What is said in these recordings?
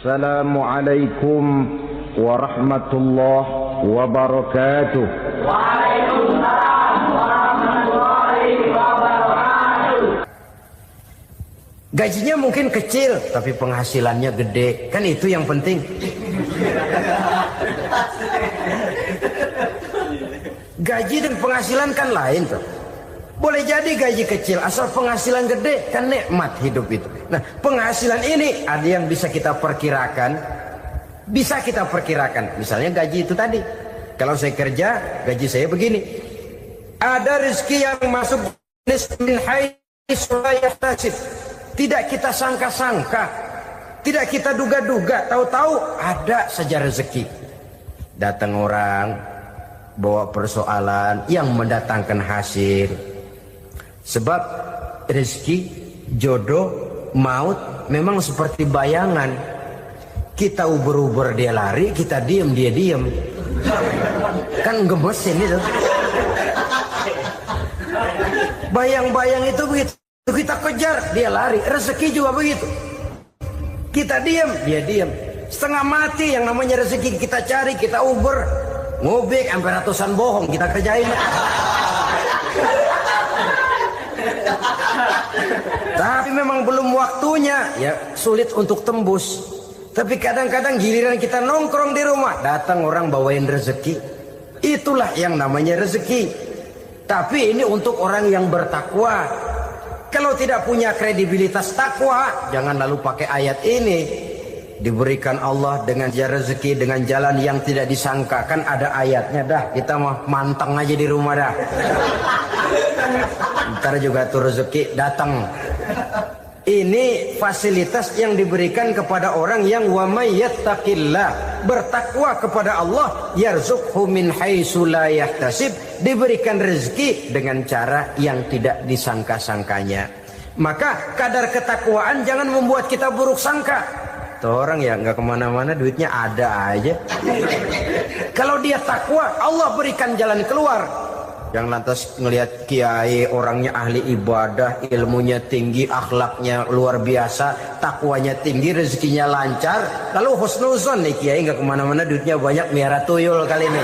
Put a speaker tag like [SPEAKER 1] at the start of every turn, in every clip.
[SPEAKER 1] Assalamualaikum warahmatullahi wabarakatuh.
[SPEAKER 2] Waalaikumsalam warahmatullahi wabarakatuh.
[SPEAKER 3] Gajinya mungkin kecil, tapi penghasilannya gede. Kan itu yang penting. Gaji dan penghasilan kan lain tuh. Boleh jadi gaji kecil, asal penghasilan gede, kan nikmat hidup itu. Nah, penghasilan ini ada yang bisa kita perkirakan. Bisa kita perkirakan. Misalnya gaji itu tadi. Kalau saya kerja, gaji saya begini. Ada rezeki yang masuk min haitsu la yahtasib. Tidak kita sangka-sangka. Tidak kita duga-duga. Tahu-tahu ada saja rezeki. Datang orang, bawa persoalan yang mendatangkan hasil. Sebab rezeki, jodoh, maut memang seperti bayangan. Kita uber-uber dia lari, kita diem dia diem. Kan gemes ini tuh. Bayang-bayang itu begitu. Kita kejar, dia lari. Rezeki juga begitu. Kita diem, dia diem. Setengah mati yang namanya rezeki kita cari, kita uber. Ngobek sampai ratusan bohong kita kerjain. Tapi memang belum waktunya, ya sulit untuk tembus. Tapi kadang-kadang giliran kita nongkrong di rumah, datang orang bawain rezeki. Itulah yang namanya rezeki. Tapi ini untuk orang yang bertakwa. Kalau tidak punya kredibilitas takwa, jangan lalu pakai ayat ini. Diberikan Allah dengan rezeki dengan jalan yang tidak disangka. Kan ada ayatnya dah, kita mah manteng aja di rumah dah. Ntar juga tuh rezeki datang. Ini fasilitas yang diberikan kepada orang yang wa may yattaqillah, bertakwa kepada Allah, yarzuqhu min haitsu la yahtasib, diberikan rezeki dengan cara yang tidak disangka-sangkanya. Maka kadar ketakwaan jangan membuat kita buruk sangka. Tuh orang ya nggak kemana-mana, duitnya ada aja. Kalau dia takwa, Allah berikan jalan keluar. Yang lantas ngelihat kiai orangnya ahli ibadah, ilmunya tinggi, akhlaknya luar biasa, takwanya tinggi, rezekinya lancar, lalu husnuzon nih kiai nggak kemana-mana, duitnya banyak, miara tuyul kali ini.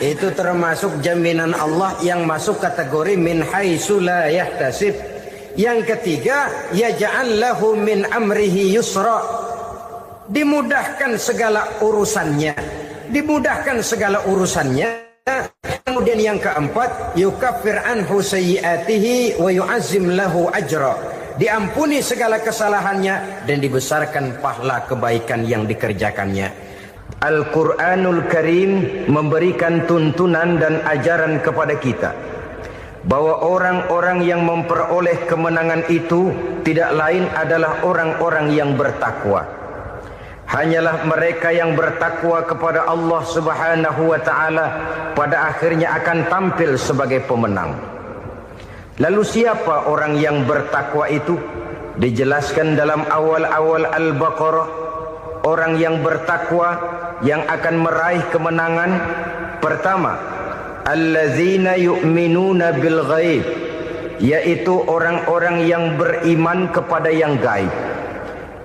[SPEAKER 3] Itu termasuk jaminan Allah yang masuk kategori min haitsu la yahtasib. Yang ketiga, yaj'al lahu min amrihi yusra, dimudahkan segala urusannya. Dimudahkan segala urusannya. Kemudian yang keempat, yukaffir anhu sayyiatihi wa yu'azzim lahu ajra, diampuni segala kesalahannya dan dibesarkan pahala kebaikan yang dikerjakannya. Al-Quranul Karim memberikan tuntunan dan ajaran kepada kita bahwa orang-orang yang memperoleh kemenangan itu tidak lain adalah orang-orang yang bertakwa. Hanyalah mereka yang bertakwa kepada Allah Subhanahu wa ta'ala pada akhirnya akan tampil sebagai pemenang. Lalu siapa orang yang bertakwa itu? Dijelaskan dalam awal-awal Al-Baqarah. Orang yang bertakwa yang akan meraih kemenangan, pertama, allazina yu'minuna bil ghaib, yaitu orang-orang yang beriman kepada yang gaib.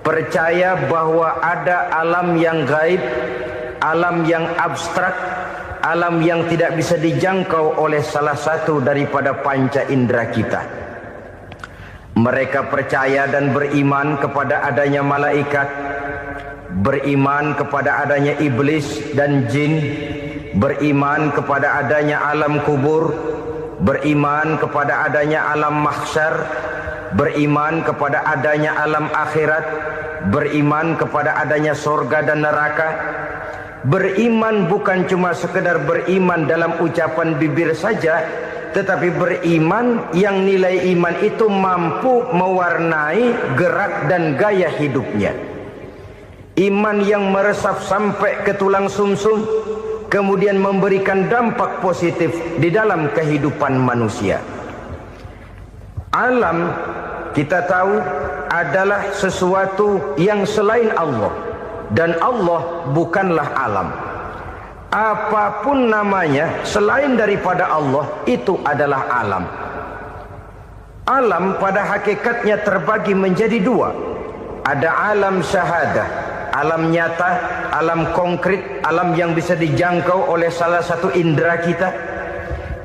[SPEAKER 3] Percaya bahwa ada alam yang gaib, alam yang abstrak, alam yang tidak bisa dijangkau oleh salah satu daripada panca indera kita. Mereka percaya dan beriman kepada adanya malaikat, beriman kepada adanya iblis dan jin, beriman kepada adanya alam kubur, beriman kepada adanya alam mahsyar, beriman kepada adanya alam akhirat, beriman kepada adanya surga dan neraka. Beriman bukan cuma sekedar beriman dalam ucapan bibir saja, tetapi beriman yang nilai iman itu mampu mewarnai gerak dan gaya hidupnya. Iman yang meresap sampai ke tulang sumsum, kemudian memberikan dampak positif di dalam kehidupan manusia. Alam kita tahu adalah sesuatu yang selain Allah, dan Allah bukanlah alam. Apapun namanya selain daripada Allah itu adalah alam. Alam pada hakikatnya terbagi menjadi dua. Ada alam syahadah, alam nyata, alam konkret, alam yang bisa dijangkau oleh salah satu indera kita.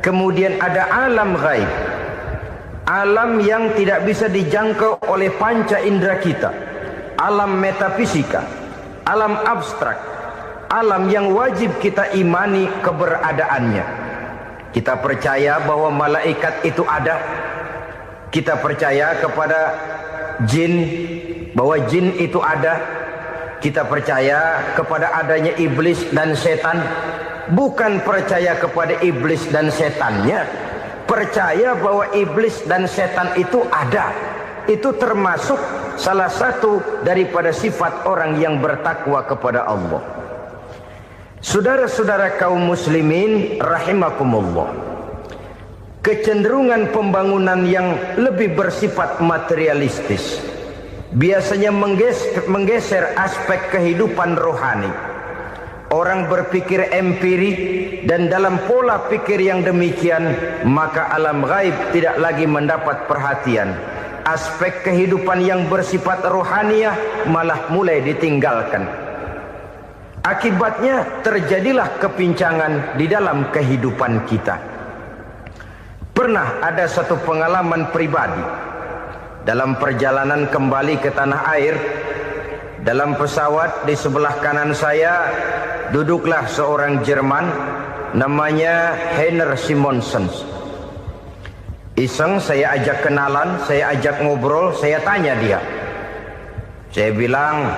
[SPEAKER 3] Kemudian ada alam ghaib, alam yang tidak bisa dijangkau oleh panca indera kita. Alam metafisika, alam abstrak, alam yang wajib kita imani keberadaannya. Kita percaya bahwa malaikat itu ada. Kita percaya kepada jin, bahwa jin itu ada. Kita percaya kepada adanya iblis dan setan. Bukan percaya kepada iblis dan setannya, percaya bahwa iblis dan setan itu ada. Itu termasuk salah satu daripada sifat orang yang bertakwa kepada Allah. Saudara-saudara kaum muslimin rahimakumullah, kecenderungan pembangunan yang lebih bersifat materialistis biasanya menggeser aspek kehidupan rohani. Orang berpikir empiri, dan dalam pola pikir yang demikian maka alam gaib tidak lagi mendapat perhatian. Aspek kehidupan yang bersifat rohaniah malah mulai ditinggalkan. Akibatnya terjadilah kepincangan di dalam kehidupan kita. Pernah ada satu pengalaman pribadi dalam perjalanan kembali ke tanah air. Dalam pesawat di sebelah kanan saya duduklah seorang Jerman namanya Heiner Simonsen. Iseng saya ajak kenalan, saya ajak ngobrol, saya tanya dia. Saya bilang,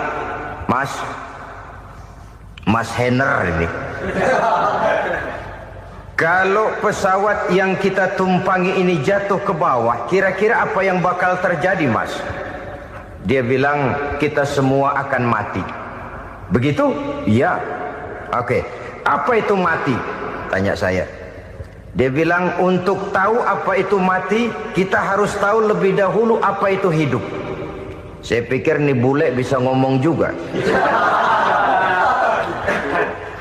[SPEAKER 3] Mas Heiner ini, kalau pesawat yang kita tumpangi ini jatuh ke bawah, kira-kira apa yang bakal terjadi, Mas? Dia bilang, kita semua akan mati. Begitu? Iya. Oke. Apa itu mati? Tanya saya. Dia bilang, untuk tahu apa itu mati, kita harus tahu lebih dahulu apa itu hidup. Saya pikir nih bule bisa ngomong juga.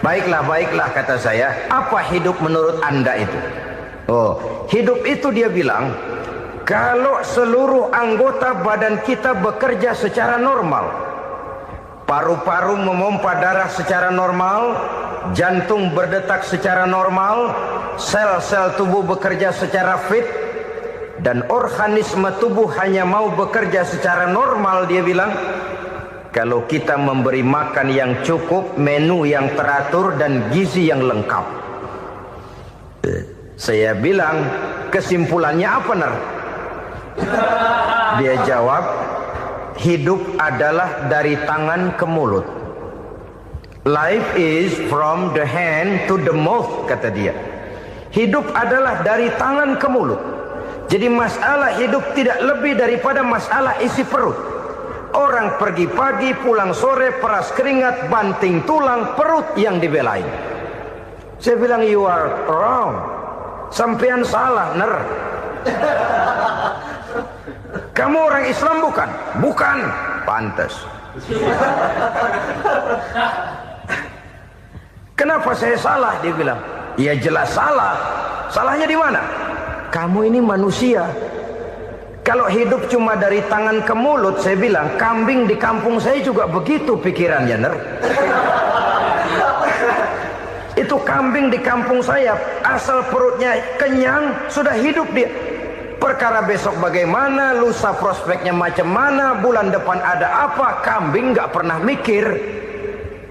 [SPEAKER 3] Baiklah kata saya. Apa hidup menurut Anda itu? Oh, hidup itu dia bilang, kalau seluruh anggota badan kita bekerja secara normal, paru-paru memompa darah secara normal, jantung berdetak secara normal, sel-sel tubuh bekerja secara fit, dan organisme tubuh hanya mau bekerja secara normal, dia bilang, kalau kita memberi makan yang cukup, menu yang teratur, dan gizi yang lengkap. Saya bilang, kesimpulannya apa, Ner? Dia jawab, hidup adalah dari tangan ke mulut. Life is from the hand to the mouth, kata dia. Hidup adalah dari tangan ke mulut. Jadi masalah hidup tidak lebih daripada masalah isi perut. Orang pergi pagi, pulang sore, peras keringat, banting tulang, perut yang dibelain. Saya bilang, you are wrong. Sampean salah, Ner. Kamu orang Islam bukan? Bukan. Pantas. Kenapa saya salah? Dia bilang, ya jelas salah. Salahnya di mana? Kamu ini manusia. Kalau hidup cuma dari tangan ke mulut, saya bilang, kambing di kampung saya juga begitu pikirannya, Ner. Itu kambing di kampung saya, asal perutnya kenyang, sudah hidup dia. Perkara besok bagaimana, lusa prospeknya macam mana, bulan depan ada apa, kambing nggak pernah mikir.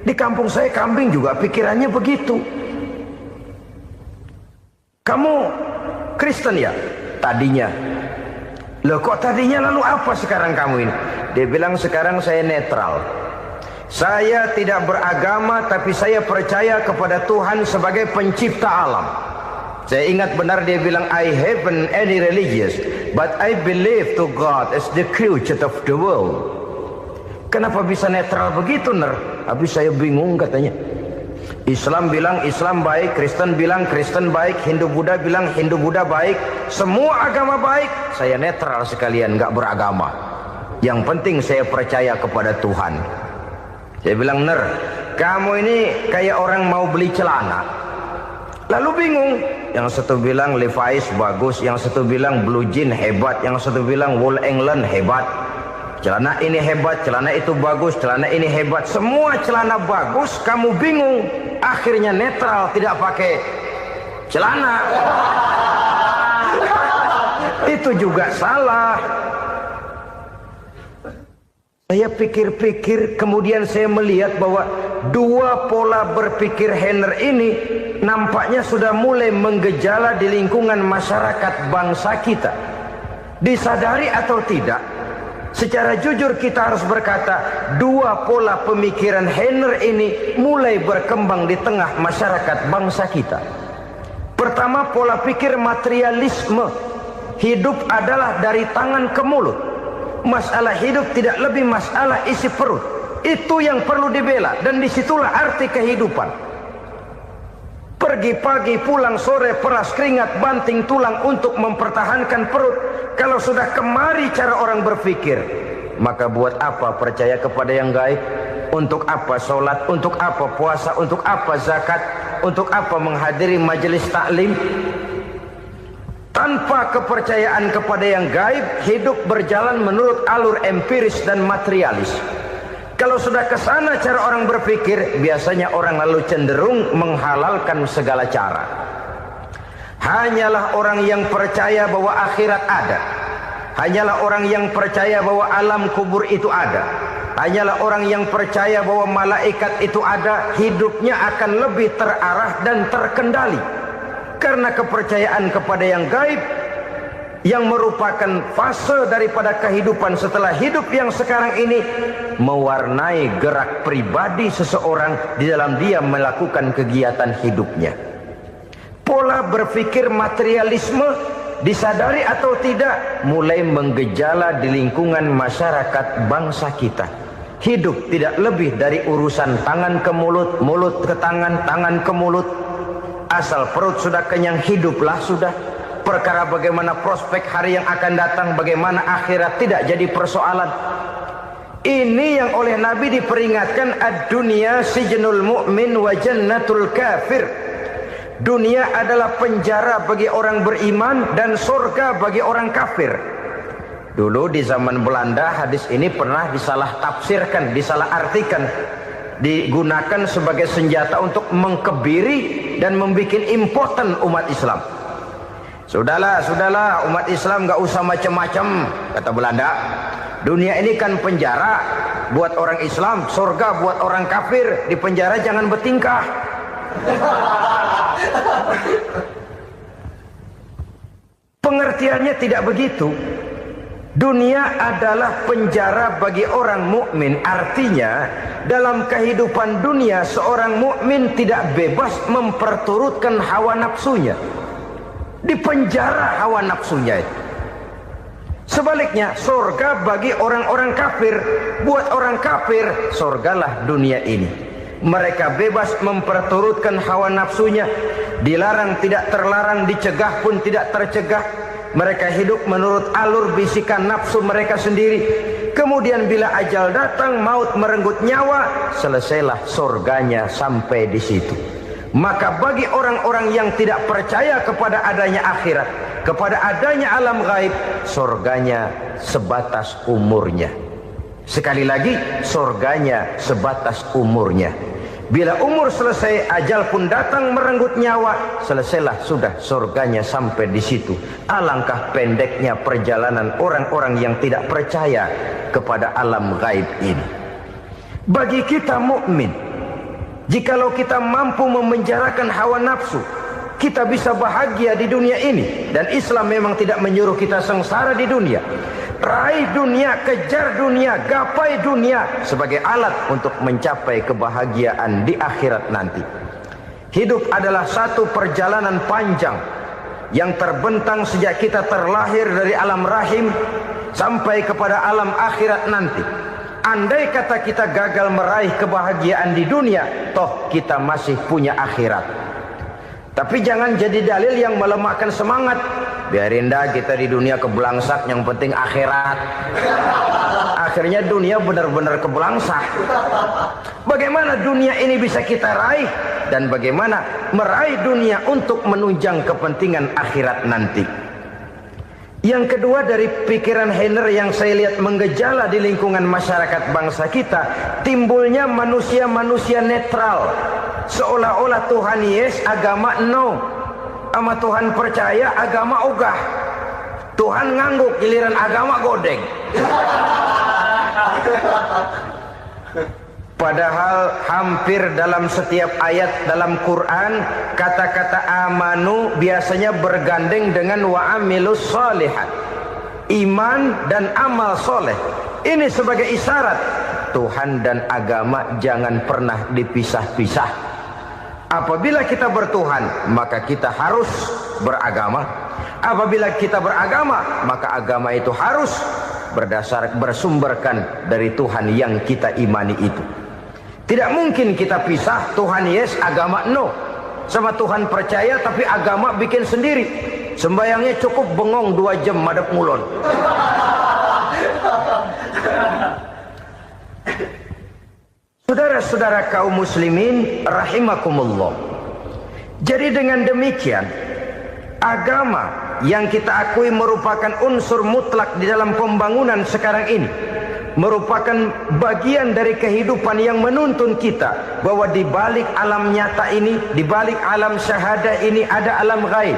[SPEAKER 3] Di kampung saya kambing juga pikirannya begitu. Kamu Kristen ya? Tadinya. Loh kok tadinya, lalu apa sekarang kamu ini? Dia bilang, sekarang saya netral. Saya tidak beragama, tapi saya percaya kepada Tuhan sebagai pencipta alam. Saya ingat benar dia bilang, I haven't any religious, but I believe to God as the creator of the world. Kenapa bisa netral begitu, Ner? Habis saya bingung katanya. Islam bilang Islam baik, Kristen bilang Kristen baik, Hindu Buddha bilang Hindu Buddha baik, semua agama baik. Saya netral sekalian, nggak beragama. Yang penting saya percaya kepada Tuhan. Saya bilang, Ner, kamu ini kayak orang mau beli celana. Lalu bingung, yang satu bilang Levi's bagus, yang satu bilang Blue Jean hebat, yang satu bilang Wool England hebat. Celana ini hebat, celana itu bagus, celana ini hebat. Semua celana bagus, kamu bingung. Akhirnya netral, tidak pakai celana. Itu juga salah. Saya pikir-pikir, kemudian saya melihat bahwa dua pola berpikir Henner ini nampaknya sudah mulai menggejala di lingkungan masyarakat bangsa kita. Disadari atau tidak, secara jujur kita harus berkata, dua pola pemikiran Henner ini mulai berkembang di tengah masyarakat bangsa kita. Pertama, pola pikir materialisme. Hidup adalah dari tangan ke mulut. Masalah hidup tidak lebih masalah isi perut. Itu yang perlu dibela, dan disitulah arti kehidupan. Pergi pagi, pulang sore, peras keringat, banting tulang untuk mempertahankan perut. Kalau sudah kemari cara orang berpikir, maka buat apa percaya kepada yang gaib? Untuk apa sholat? Untuk apa puasa? Untuk apa zakat? Untuk apa menghadiri majelis taklim? Tanpa kepercayaan kepada yang gaib, hidup berjalan menurut alur empiris dan materialis. Kalau sudah ke sana cara orang berpikir, biasanya orang lalu cenderung menghalalkan segala cara. Hanyalah orang yang percaya bahwa akhirat ada. Hanyalah orang yang percaya bahwa alam kubur itu ada. Hanyalah orang yang percaya bahwa malaikat itu ada, hidupnya akan lebih terarah dan terkendali. Karena kepercayaan kepada yang gaib, yang merupakan fase daripada kehidupan setelah hidup yang sekarang ini, mewarnai gerak pribadi seseorang di dalam dia melakukan kegiatan hidupnya. Pola berpikir materialisme, disadari atau tidak, mulai menggejala di lingkungan masyarakat bangsa kita. Hidup tidak lebih dari urusan tangan ke mulut, mulut ke tangan, tangan ke mulut. Asal perut sudah kenyang, hiduplah sudah. Perkara bagaimana prospek hari yang akan datang, bagaimana akhirat, tidak jadi persoalan. Ini yang oleh Nabi diperingatkan, ad-dunya sijnul mu'min wa jannatul kafir. Dunia adalah penjara bagi orang beriman dan surga bagi orang kafir. Dulu di zaman Belanda hadis ini pernah disalah tafsirkan, disalah artikan, digunakan sebagai senjata untuk mengkebiri dan membuat impoten umat Islam. Sudahlah umat Islam gak usah macam-macam, kata Belanda. Dunia ini kan penjara buat orang Islam, surga buat orang kafir. Di penjara jangan bertingkah. Pengertiannya tidak begitu. Dunia adalah penjara bagi orang mukmin. Artinya dalam kehidupan dunia seorang mukmin tidak bebas memperturutkan hawa nafsunya. Di penjara hawa nafsunya itu. Sebaliknya surga bagi orang-orang kafir. Buat orang kafir surgalah dunia ini. Mereka bebas memperturutkan hawa nafsunya. Dilarang tidak terlarang, dicegah pun tidak tercegah. Mereka hidup menurut alur bisikan nafsu mereka sendiri. Kemudian bila ajal datang, maut merenggut nyawa, selesailah surganya sampai di situ. Maka bagi orang-orang yang tidak percaya kepada adanya akhirat, kepada adanya alam gaib, surganya sebatas umurnya. Sekali lagi, surganya sebatas umurnya. Bila umur selesai, ajal pun datang merenggut nyawa, selesailah sudah surganya sampai di situ. Alangkah pendeknya perjalanan orang-orang yang tidak percaya kepada alam gaib ini. Bagi kita mukmin, jikalau kita mampu memenjarakan hawa nafsu, kita bisa bahagia di dunia ini. Dan Islam memang tidak menyuruh kita sengsara di dunia. Raih dunia, kejar dunia, gapai dunia sebagai alat untuk mencapai kebahagiaan di akhirat nanti. Hidup adalah satu perjalanan panjang yang terbentang sejak kita terlahir dari alam rahim sampai kepada alam akhirat nanti. Andai kata kita gagal meraih kebahagiaan di dunia, toh kita masih punya akhirat. Tapi jangan jadi dalil yang melemahkan semangat. Biarin dah kita di dunia kebelangsak, yang penting akhirat. akhirnya dunia benar-benar kebelangsang. Bagaimana dunia ini bisa kita raih, dan bagaimana meraih dunia untuk menunjang kepentingan akhirat nanti. Yang kedua, dari pikiran Heiner yang saya lihat menggejala di lingkungan masyarakat bangsa kita, timbulnya manusia-manusia netral. Seolah-olah Tuhan yes, agama no. Sama Tuhan percaya, agama ogah. Tuhan ngangguk, giliran agama godeng. Padahal hampir dalam setiap ayat dalam Quran, kata-kata amanu biasanya bergandeng dengan wa amilus sholihat, iman dan amal soleh. Ini sebagai isyarat Tuhan dan agama jangan pernah dipisah-pisah. Apabila kita bertuhan, maka kita harus beragama. Apabila kita beragama, maka agama itu harus bersumberkan dari Tuhan yang kita imani itu. Tidak mungkin kita pisah, Tuhan yes, agama no. Sama Tuhan percaya tapi agama bikin sendiri. Sembayangnya cukup bengong 2 jam madep ngulon. Saudara-saudara kaum muslimin rahimakumullah. Jadi dengan demikian, agama yang kita akui merupakan unsur mutlak di dalam pembangunan sekarang ini, merupakan bagian dari kehidupan yang menuntun kita bahwa di balik alam nyata ini, di balik alam syahadah ini ada alam gaib.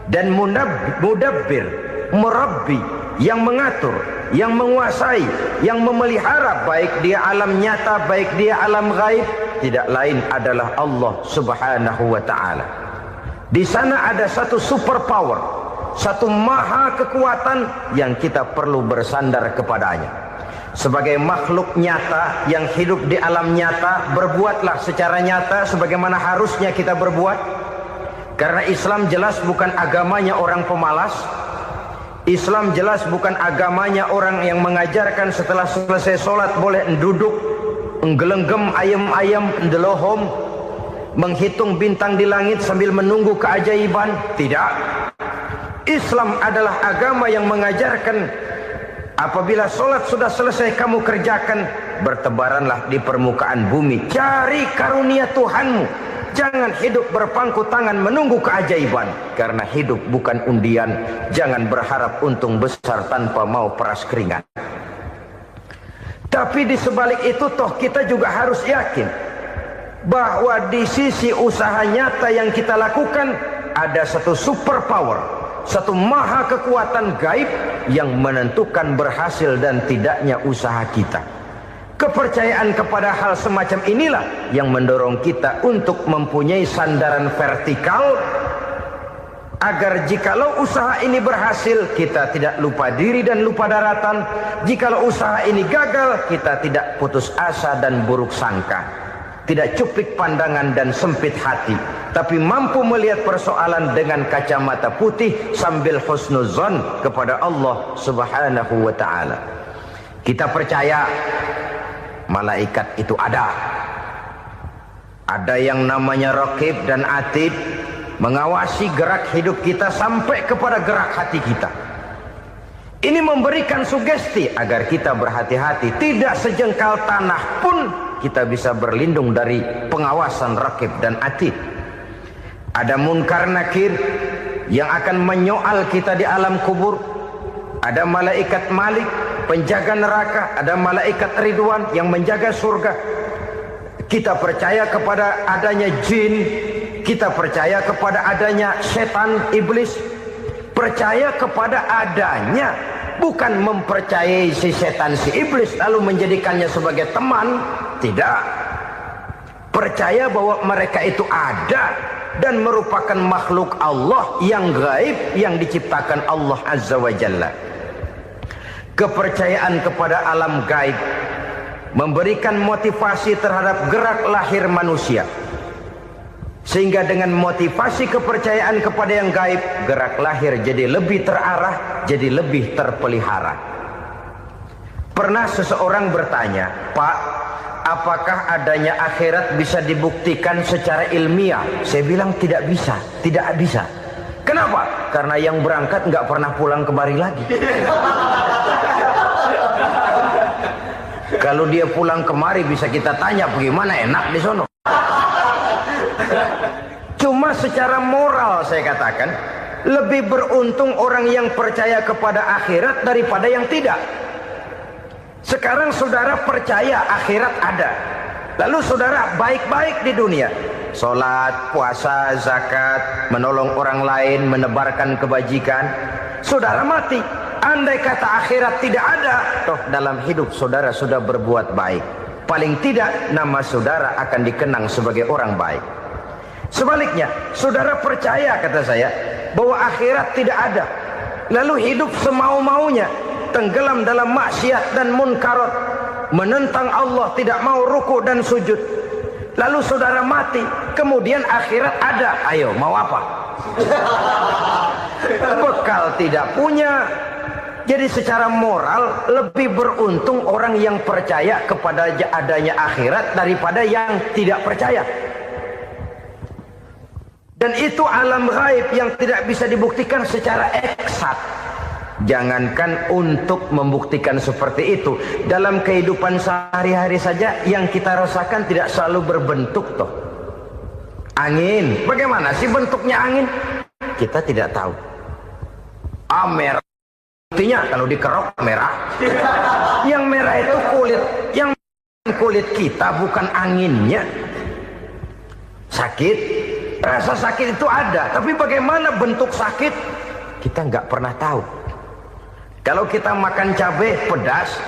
[SPEAKER 3] Dan mudabbir, murabbi, yang mengatur, yang menguasai, yang memelihara baik dia alam nyata, baik dia alam gaib, tidak lain adalah Allah Subhanahu wa taala. Di sana ada satu super power, satu maha kekuatan yang kita perlu bersandar kepadanya. Sebagai makhluk nyata yang hidup di alam nyata, berbuatlah secara nyata sebagaimana harusnya kita berbuat. Karena Islam jelas bukan agamanya orang pemalas. Islam jelas bukan agamanya orang yang mengajarkan setelah selesai sholat boleh duduk, nggelenggem ayam-ayam, ndelohom, menghitung bintang di langit sambil menunggu keajaiban. Tidak. Islam adalah agama yang mengajarkan apabila sholat sudah selesai kamu kerjakan, bertebaranlah di permukaan bumi, cari karunia Tuhanmu. Jangan hidup berpangku tangan menunggu keajaiban, karena hidup bukan undian. Jangan berharap untung besar tanpa mau peras keringat. Tapi di sebalik itu toh kita juga harus yakin bahwa di sisi usaha nyata yang kita lakukan ada satu super power, satu maha kekuatan gaib yang menentukan berhasil dan tidaknya usaha kita. Kepercayaan kepada hal semacam inilah yang mendorong kita untuk mempunyai sandaran vertikal, agar jikalau usaha ini berhasil, kita tidak lupa diri dan lupa daratan. Jikalau usaha ini gagal, kita tidak putus asa dan buruk sangka, tidak cuplik pandangan dan sempit hati, tapi mampu melihat persoalan dengan kacamata putih sambil husnuzon kepada Allah Subhanahu wa ta'ala. Kita percaya malaikat itu ada. Ada yang namanya raqib dan atid, mengawasi gerak hidup kita sampai kepada gerak hati kita. Ini memberikan sugesti agar kita berhati-hati, tidak sejengkal tanah pun kita bisa berlindung dari pengawasan raqib dan atid. Ada munkar nakir yang akan menyoal kita di alam kubur. Ada malaikat Malik, penjaga neraka. Ada malaikat Ridwan yang menjaga surga. Kita percaya kepada adanya jin, kita percaya kepada adanya setan, iblis. Percaya kepada adanya, bukan mempercayai si setan, si iblis lalu menjadikannya sebagai teman. Tidak. Percaya bahwa mereka itu ada dan merupakan makhluk Allah yang gaib, yang diciptakan Allah Azza wa Jalla. Kepercayaan kepada alam gaib memberikan motivasi terhadap gerak lahir manusia, sehingga dengan motivasi kepercayaan kepada yang gaib, gerak lahir jadi lebih terarah, jadi lebih terpelihara. Pernah seseorang bertanya, "Pak, apakah adanya akhirat bisa dibuktikan secara ilmiah?" Saya bilang tidak bisa, tidak bisa. Kenapa? Karena yang berangkat nggak pernah pulang kemari lagi. Kalau dia pulang kemari bisa kita tanya bagaimana enak di sono. Cuma secara moral saya katakan, lebih beruntung orang yang percaya kepada akhirat daripada yang tidak. Sekarang saudara percaya akhirat ada, lalu saudara baik-baik di dunia, sholat, puasa, zakat, menolong orang lain, menebarkan kebajikan. Saudara mati, andai kata akhirat tidak ada, toh dalam hidup saudara sudah berbuat baik. Paling tidak nama saudara akan dikenang sebagai orang baik. Sebaliknya, saudara percaya, kata saya, bahwa akhirat tidak ada, lalu hidup semau-maunya, tenggelam dalam maksiat dan munkarat, menentang Allah, tidak mau ruku dan sujud. Lalu saudara mati, kemudian akhirat ada, ayo mau apa? Bekal tidak punya. Jadi secara moral lebih beruntung orang yang percaya kepada adanya akhirat daripada yang tidak percaya. Dan itu alam gaib yang tidak bisa dibuktikan secara eksat. Jangankan untuk membuktikan seperti itu, dalam kehidupan sehari-hari saja yang kita rasakan tidak selalu berbentuk toh. Angin, bagaimana sih bentuknya angin? Kita tidak tahu. Merah, buktinya kalau dikerok merah. Yang merah itu kulit, yang kulit kita bukan anginnya. Sakit, rasa sakit itu ada, tapi bagaimana bentuk sakit kita nggak pernah tahu. Kalau kita makan cabai pedas,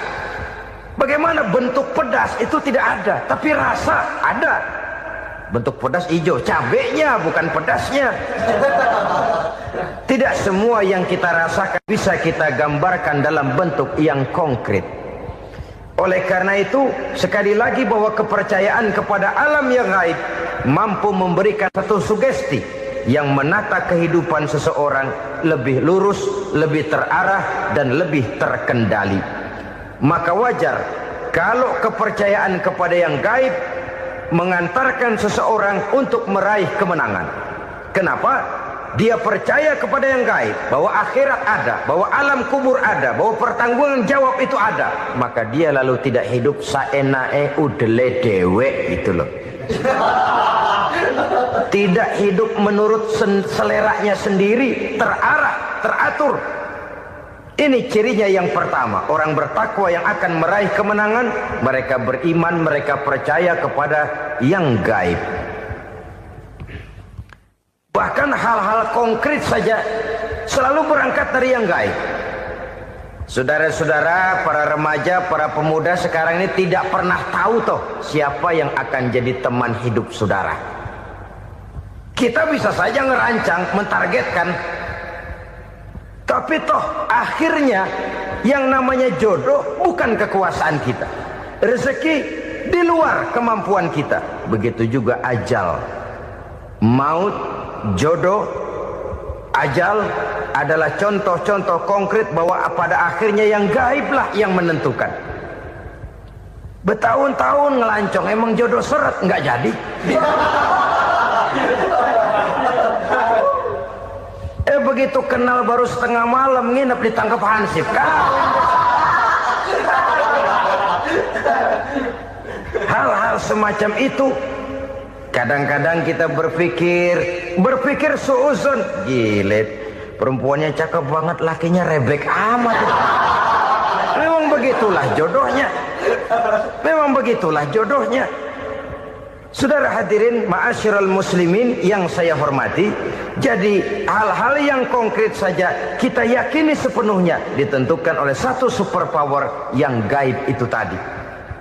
[SPEAKER 3] bagaimana bentuk pedas itu tidak ada, tapi rasa ada. Bentuk pedas hijau, cabenya bukan pedasnya. Tidak semua yang kita rasakan bisa kita gambarkan dalam bentuk yang konkret. Oleh karena itu, sekali lagi bahwa kepercayaan kepada alam yang gaib mampu memberikan satu sugesti yang menata kehidupan seseorang lebih lurus, lebih terarah, dan lebih terkendali. Maka wajar kalau kepercayaan kepada yang gaib mengantarkan seseorang untuk meraih kemenangan. Kenapa? Dia percaya kepada yang gaib, bahwa akhirat ada, bahwa alam kubur ada, bahwa pertanggungan jawab itu ada. Maka dia lalu tidak hidup saenae udele dewe, itu loh. Tidak hidup menurut seleranya sendiri, terarah, teratur. Ini cirinya yang pertama. Orang bertakwa yang akan meraih kemenangan, mereka beriman, mereka percaya kepada yang gaib. Bahkan hal-hal konkret saja selalu berangkat dari yang gaib. Saudara-saudara, para remaja, para pemuda sekarang ini tidak pernah tahu toh siapa yang akan jadi teman hidup saudara. Kita bisa saja ngerancang, mentargetkan, tapi toh akhirnya yang namanya jodoh bukan kekuasaan kita. Rezeki di luar kemampuan kita. Begitu juga ajal. Maut, jodoh, ajal adalah contoh-contoh konkret bahwa pada akhirnya yang gaiblah yang menentukan. Bertahun-tahun ngelancong, emang jodoh seret, nggak jadi. Begitu kenal baru setengah malam nginep ditangkap hansip kan. Hal-hal semacam itu kadang-kadang kita berpikir suuzon, gilet, perempuannya cakep banget, lakinya rebek amat. Memang begitulah jodohnya. Memang begitulah jodohnya. Saudara hadirin ma'asyiral muslimin yang saya hormati, jadi hal-hal yang konkret saja kita yakini sepenuhnya ditentukan oleh satu superpower yang gaib itu tadi.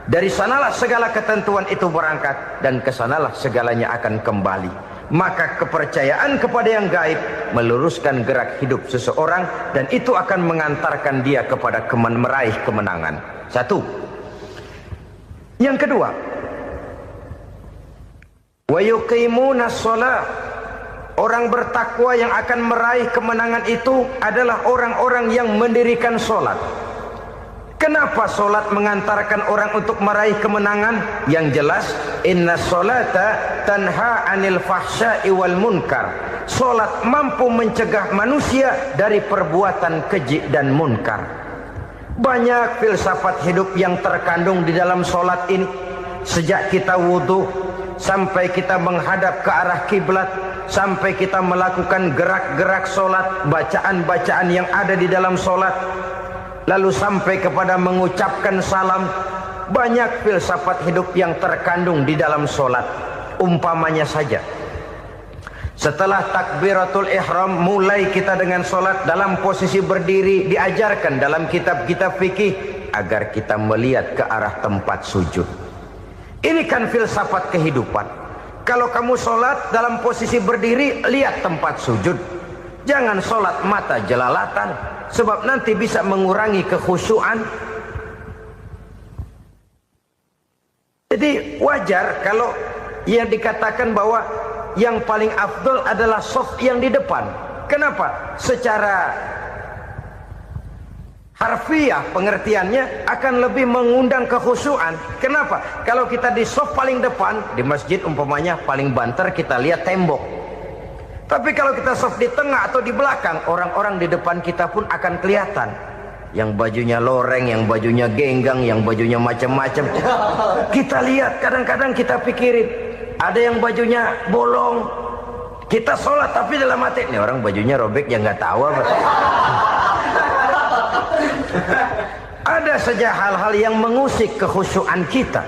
[SPEAKER 3] Dari sanalah segala ketentuan itu berangkat dan kesanalah segalanya akan kembali. Maka kepercayaan kepada yang gaib meluruskan gerak hidup seseorang dan itu akan mengantarkan dia kepada meraih kemenangan. Satu. Yang kedua, wa yuqimuna shalah. Orang bertakwa yang akan meraih kemenangan itu adalah orang-orang yang mendirikan sholat. Kenapa sholat mengantarkan orang untuk meraih kemenangan? Yang jelas, inna sholata tanha anil fahsya'i wal munkar. Sholat mampu mencegah manusia dari perbuatan keji dan munkar. Banyak filsafat hidup yang terkandung di dalam solat ini. Sejak kita wudhu sampai kita menghadap ke arah kiblat, sampai kita melakukan gerak-gerak solat, bacaan-bacaan yang ada di dalam solat, lalu sampai kepada mengucapkan salam. Banyak filsafat hidup yang terkandung di dalam solat. Umpamanya saja, setelah takbiratul ihram, mulai kita dengan solat dalam posisi berdiri. Diajarkan dalam kitab-kitab fikih agar kita melihat ke arah tempat sujud. Ini kan filsafat kehidupan. Kalau kamu solat dalam posisi berdiri, lihat tempat sujud. Jangan solat mata jelalatan, sebab nanti bisa mengurangi kekhusyuan. Jadi wajar kalau yang dikatakan bahwa yang paling afdol adalah shaf yang di depan. Kenapa? Secara harfiah pengertiannya akan lebih mengundang kekhusyuan. Kenapa? Kalau kita di shaf paling depan, di masjid umpamanya paling banter kita lihat tembok. Tapi kalau kita shaf di tengah atau di belakang, orang-orang di depan kita pun akan kelihatan. Yang bajunya loreng, yang bajunya genggang, yang bajunya macam-macam. Kita lihat, kadang-kadang kita pikirin, ada yang bajunya bolong. Kita sholat tapi dalam hati, nih orang bajunya robek yang nggak tahu apa. Ada saja hal-hal yang mengusik kekhusyuan kita.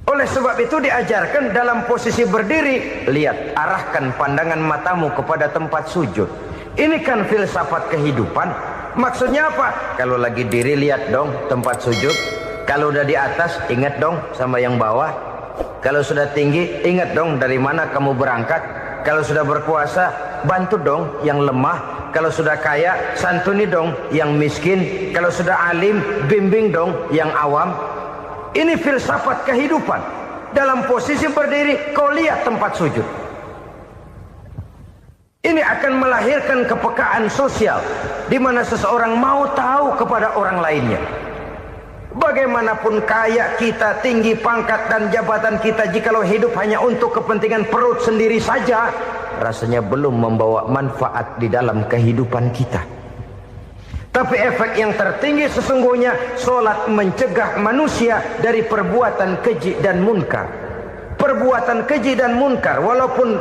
[SPEAKER 3] Oleh sebab itu diajarkan dalam posisi berdiri, lihat, arahkan pandangan matamu kepada tempat sujud. Ini kan filsafat kehidupan. Maksudnya apa? Kalau lagi diri, lihat dong tempat sujud. Kalau udah di atas, ingat dong sama yang bawah. Kalau sudah tinggi, ingat dong dari mana kamu berangkat. Kalau sudah berkuasa, bantu dong yang lemah. Kalau sudah kaya, santuni dong yang miskin. Kalau sudah alim, bimbing dong yang awam. Ini filsafat kehidupan. Dalam posisi berdiri, kau lihat tempat sujud. Ini akan melahirkan kepekaan sosial, di mana seseorang mau tahu kepada orang lainnya. Bagaimanapun kaya kita, tinggi pangkat dan jabatan kita, jikalau hidup hanya untuk kepentingan perut sendiri saja, rasanya belum membawa manfaat di dalam kehidupan kita. Tapi efek yang tertinggi sesungguhnya, solat mencegah manusia dari perbuatan keji dan munkar. Perbuatan keji dan munkar, walaupun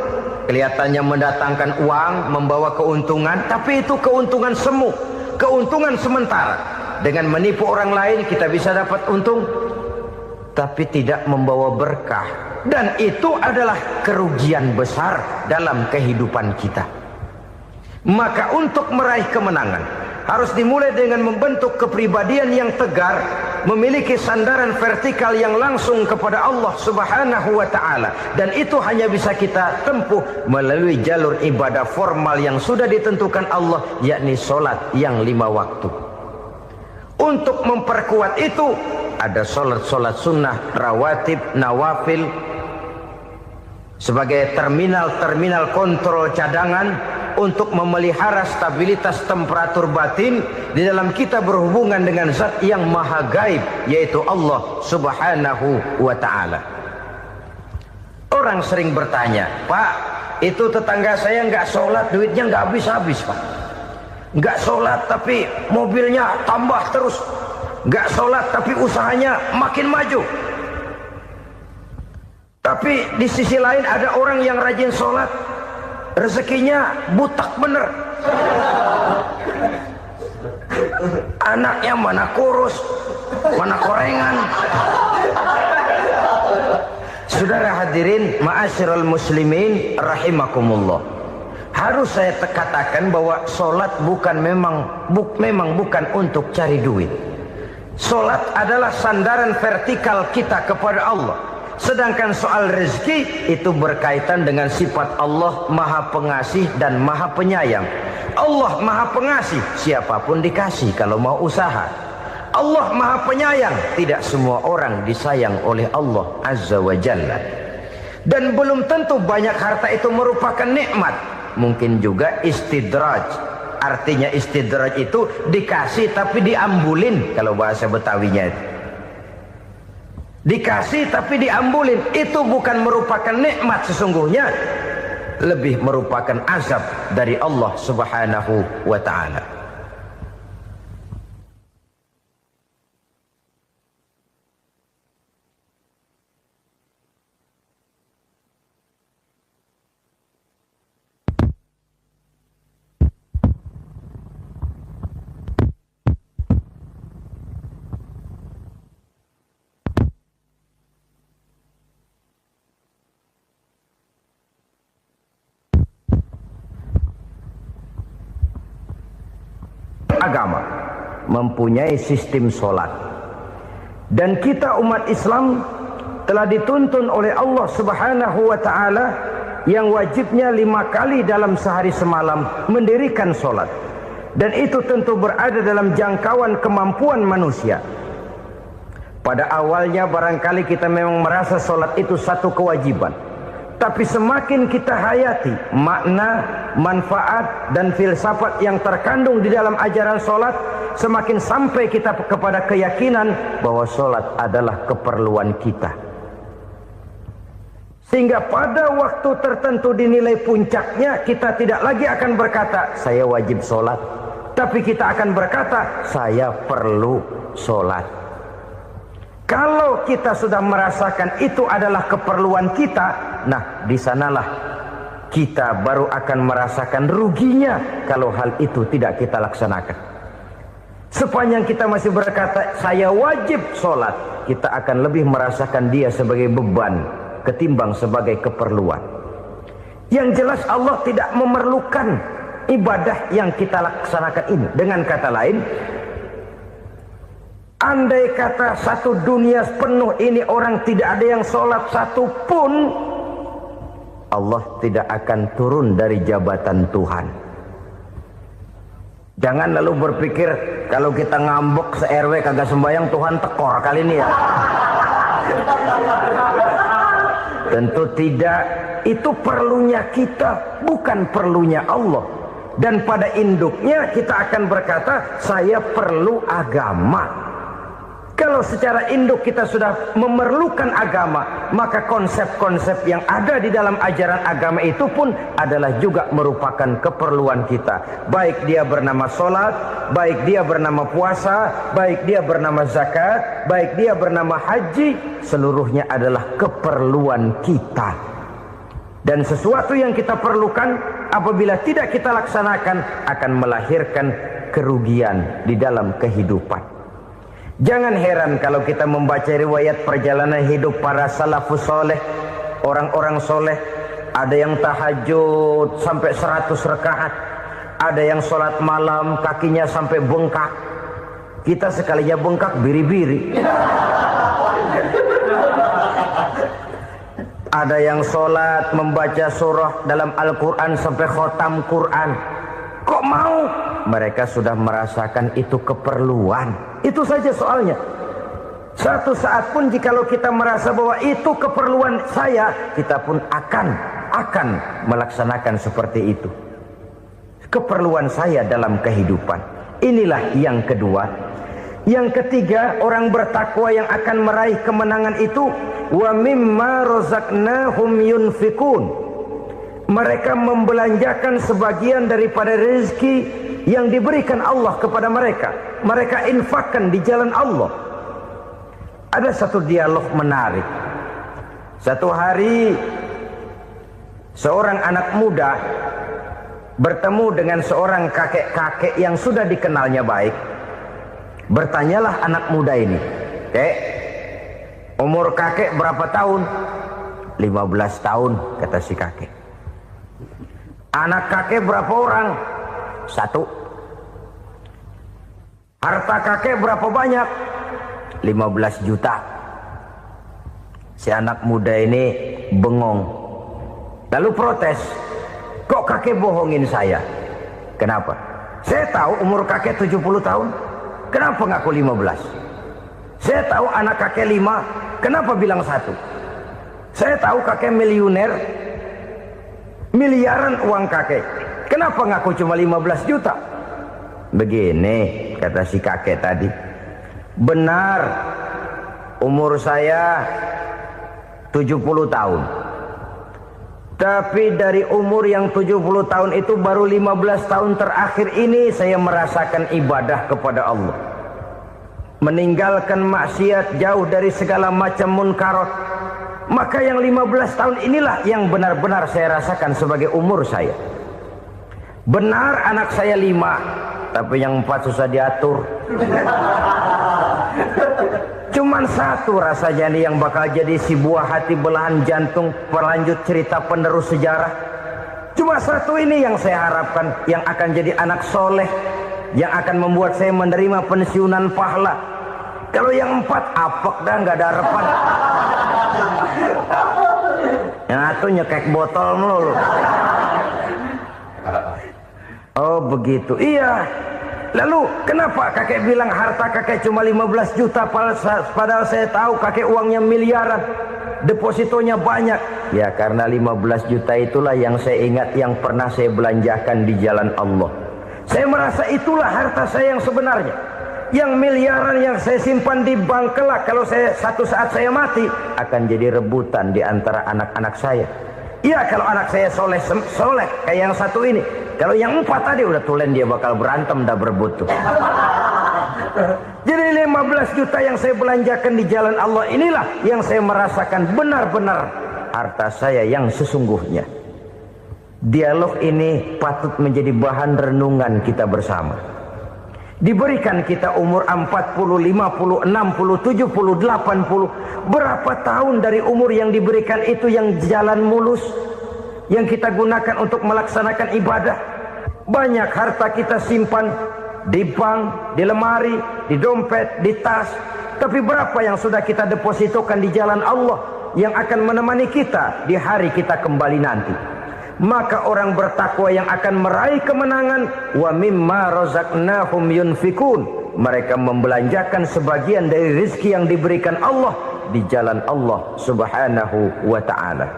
[SPEAKER 3] kelihatannya mendatangkan uang, membawa keuntungan, tapi itu keuntungan semu, keuntungan sementara. Dengan menipu orang lain kita bisa dapat untung, tapi tidak membawa berkah. Dan itu adalah kerugian besar dalam kehidupan kita. Maka untuk meraih kemenangan, harus dimulai dengan membentuk kepribadian yang tegar, memiliki sandaran vertikal yang langsung kepada Allah Subhanahu wa ta'ala. Dan itu hanya bisa kita tempuh melalui jalur ibadah formal yang sudah ditentukan Allah, yakni solat yang 5 waktu. Untuk memperkuat itu, ada solat-solat sunnah, rawatib, nawafil, sebagai terminal-terminal kontrol cadangan untuk memelihara stabilitas temperatur batin di dalam kita berhubungan dengan zat yang maha gaib, yaitu Allah Subhanahu wa ta'ala. Orang sering bertanya, Pak, itu tetangga saya nggak sholat, duitnya nggak habis-habis, Pak. Nggak sholat tapi mobilnya tambah terus. Nggak sholat tapi usahanya makin maju. Tapi di sisi lain ada orang yang rajin sholat, rezekinya butak bener. Anaknya mana kurus, mana korengan. Saudara hadirin ma'asyiral muslimin rahimakumullah. Harus saya katakan bahwa solat memang bukan untuk cari duit. Solat adalah sandaran vertikal kita kepada Allah. Sedangkan soal rezeki itu berkaitan dengan sifat Allah maha pengasih dan maha penyayang. Allah maha pengasih, siapapun dikasih kalau mau usaha. Allah maha penyayang, tidak semua orang disayang oleh Allah Azza wa Jalla. Dan belum tentu banyak harta itu merupakan nikmat. Mungkin juga istidraj. Artinya istidraj itu dikasih tapi diambulin, kalau bahasa Betawinya itu. Dikasih tapi diambulin, itu bukan merupakan nikmat sesungguhnya, lebih merupakan azab dari Allah Subhanahu wa ta'ala. agama, mempunyai sistem sholat. Dan kita umat Islam telah dituntun oleh Allah Subhanahu wa ta'ala yang wajibnya 5 kali dalam sehari semalam mendirikan sholat. Dan itu tentu berada dalam jangkauan kemampuan manusia. Pada awalnya barangkali kita memang merasa sholat itu satu kewajiban. Tapi semakin kita hayati makna, manfaat dan filsafat yang terkandung di dalam ajaran sholat, semakin sampai kita kepada keyakinan bahwa sholat adalah keperluan kita. Sehingga pada waktu tertentu dinilai puncaknya, kita tidak lagi akan berkata saya wajib sholat, tapi kita akan berkata saya perlu sholat. Kalau kita sudah merasakan itu adalah keperluan kita, nah di sanalah kita baru akan merasakan ruginya kalau hal itu tidak kita laksanakan. Sepanjang kita masih berkata saya wajib sholat, kita akan lebih merasakan dia sebagai beban ketimbang sebagai keperluan. Yang jelas Allah tidak memerlukan ibadah yang kita laksanakan ini. Dengan kata lain, andai kata satu dunia penuh ini orang tidak ada yang sholat satu pun, Allah tidak akan turun dari jabatan Tuhan. Jangan lalu berpikir kalau kita ngambek se-RW kagak sembahyang Tuhan tekor kali ini ya. Tentu tidak. Itu perlunya kita, bukan perlunya Allah. Dan pada induknya kita akan berkata saya perlu agama. Kalau secara induk kita sudah memerlukan agama, maka konsep-konsep yang ada di dalam ajaran agama itu pun adalah juga merupakan keperluan kita. Baik dia bernama sholat, baik dia bernama puasa, baik dia bernama zakat, baik dia bernama haji, seluruhnya adalah keperluan kita. Dan sesuatu yang kita perlukan apabila tidak kita laksanakan akan melahirkan kerugian di dalam kehidupan. Jangan heran kalau kita membaca riwayat perjalanan hidup para salafus soleh, orang-orang soleh. Ada yang tahajud sampai 100 rakaat, ada yang sholat malam kakinya sampai bengkak. Kita sekalinya bengkak biri-biri. Ada yang sholat membaca surah dalam Al-Quran sampai khotam Quran. Kok mau? Mereka sudah merasakan itu keperluan. Itu saja soalnya. Satu saat pun jikalau kita merasa bahwa itu keperluan saya, kita pun akan melaksanakan seperti itu. Keperluan saya dalam kehidupan. Inilah yang kedua. Yang ketiga, orang bertakwa yang akan meraih kemenangan itu, wa mimma razaqnahum yunfikun. Mereka membelanjakan sebagian daripada rezeki yang diberikan Allah kepada mereka. Mereka infakkan di jalan Allah. Ada satu dialog menarik. Satu hari seorang anak muda bertemu dengan seorang kakek-kakek yang sudah dikenalnya baik. Bertanyalah anak muda ini, "Kek, umur kakek berapa tahun?" 15 tahun, kata si kakek. "Anak kakek berapa orang?" 1. "Harta kakek berapa banyak?" 15 juta. Si anak muda ini bengong. Lalu protes, "Kok kakek bohongin saya?" "Kenapa?" "Saya tahu umur kakek 70 tahun. Kenapa ngaku 15? Saya tahu anak kakek 5. Kenapa bilang 1? Saya tahu kakek miliuner, miliaran uang kakek. Kenapa ngaku cuma 15 juta? Begini, kata si kakek tadi. Benar, umur saya 70 tahun. Tapi dari umur yang 70 tahun itu baru 15 tahun terakhir ini saya merasakan ibadah kepada Allah. Meninggalkan maksiat, jauh dari segala macam munkarat. Maka yang 15 tahun inilah yang benar-benar saya rasakan sebagai umur saya. Benar anak saya 5, tapi yang 4 susah diatur. Cuman 1 rasanya nih yang bakal jadi si buah hati belahan jantung pelanjut cerita penerus sejarah. Cuma 1 ini yang saya harapkan yang akan jadi anak soleh, yang akan membuat saya menerima pensiunan pahala. Kalau yang 4 apek dah, nggak ada harapan. Yang satu nyekek botol melulu. Oh begitu. Iya. Lalu kenapa kakek bilang harta kakek cuma 15 juta padahal saya tahu kakek uangnya miliaran, depositonya banyak? Ya karena 15 juta itulah yang saya ingat yang pernah saya belanjakan di jalan Allah. Saya merasa itulah harta saya yang sebenarnya. Yang miliaran yang saya simpan di bank kelak kalau satu saat saya mati akan jadi rebutan di antara anak-anak saya. Iya kalau anak saya soleh kayak yang satu ini. Kalau yang 4 tadi udah tulen dia bakal berantem dah berebut tuh. Jadi 15 juta yang saya belanjakan di jalan Allah inilah yang saya merasakan benar-benar harta saya yang sesungguhnya. Dialog ini patut menjadi bahan renungan kita bersama. Diberikan kita umur 40, 50, 60, 70, 80. Berapa tahun dari umur yang diberikan itu yang jalan mulus, yang kita gunakan untuk melaksanakan ibadah? Banyak harta kita simpan di bank, di lemari, di dompet, di tas. Tapi berapa yang sudah kita depositokan di jalan Allah yang akan menemani kita di hari kita kembali nanti? Maka orang bertakwa yang akan meraih kemenangan, wa mimma razaqnahum yunfikun, mereka membelanjakan sebagian dari rezeki yang diberikan Allah di jalan Allah Subhanahu wa ta'ala.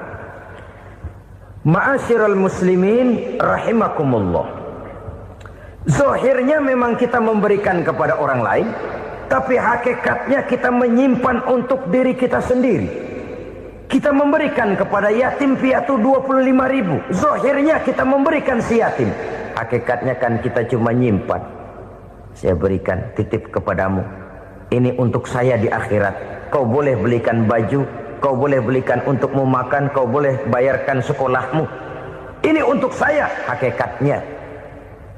[SPEAKER 3] Ma'asyiral muslimin rahimakumullah. Zahirnya memang kita memberikan kepada orang lain, tapi hakikatnya kita menyimpan untuk diri kita sendiri. Kita memberikan kepada yatim piatu 25.000. Zahirnya kita memberikan si yatim, hakikatnya kan kita cuma nyimpan. Saya berikan, titip kepadamu, ini untuk saya di akhirat. Kau boleh belikan baju, kau boleh belikan untukmu makan, kau boleh bayarkan sekolahmu. Ini untuk saya. Hakikatnya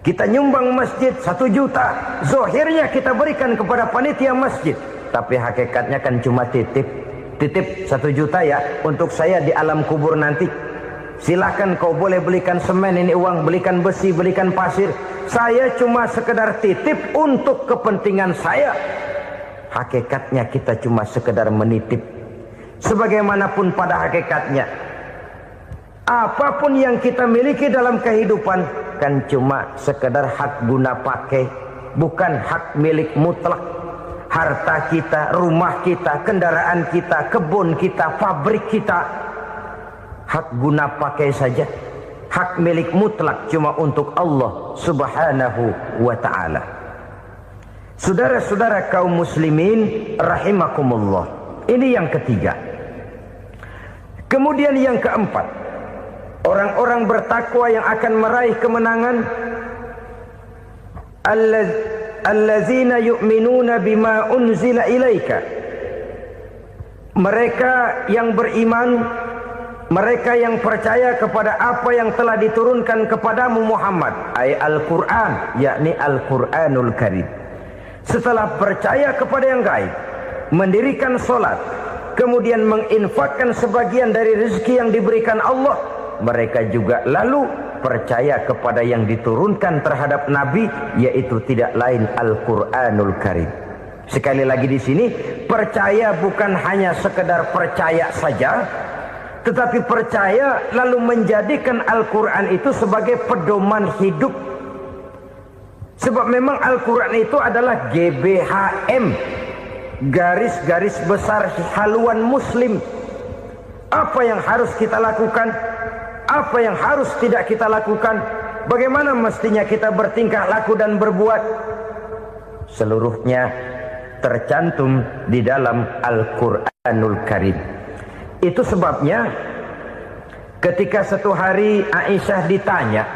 [SPEAKER 3] kita nyumbang masjid 1 juta, zahirnya kita berikan kepada panitia masjid, tapi hakikatnya kan cuma titip 1 juta ya untuk saya di alam kubur nanti. Silahkan kau boleh belikan semen, ini uang, belikan besi, belikan pasir. Saya cuma sekedar titip untuk kepentingan saya. Hakikatnya kita cuma sekedar menitip. Sebagaimanapun pada hakikatnya, apapun yang kita miliki dalam kehidupan kan cuma sekedar hak guna pakai, bukan hak milik mutlak. Harta kita, rumah kita, kendaraan kita, kebun kita, pabrik kita, hak guna pakai saja. Hak milik mutlak cuma untuk Allah Subhanahu wa ta'ala. Saudara-saudara kaum muslimin rahimakumullah. Ini yang ketiga. Kemudian yang keempat, orang-orang bertakwa yang akan meraih kemenangan, allazina yu'minuna bima unzila ilaika. Mereka yang beriman, mereka yang percaya kepada apa yang telah diturunkan kepadamu Muhammad, ay Al-Quran, yakni Al-Quranul Karim. Setelah percaya kepada yang gaib, mendirikan solat, kemudian menginfakkan sebagian dari rezeki yang diberikan Allah, mereka juga lalu percaya kepada yang diturunkan terhadap Nabi, yaitu tidak lain Al-Quranul Karim. Sekali lagi di sini, percaya bukan hanya sekedar percaya saja, tetapi percaya lalu menjadikan Al-Quran itu sebagai pedoman hidup. Sebab memang Al-Quran itu adalah GBHM, garis-garis besar haluan muslim. Apa yang harus kita lakukan, apa yang harus tidak kita lakukan, bagaimana mestinya kita bertingkah laku dan berbuat, seluruhnya tercantum di dalam Al-Quranul Karim. Itu sebabnya ketika satu hari Aisyah ditanya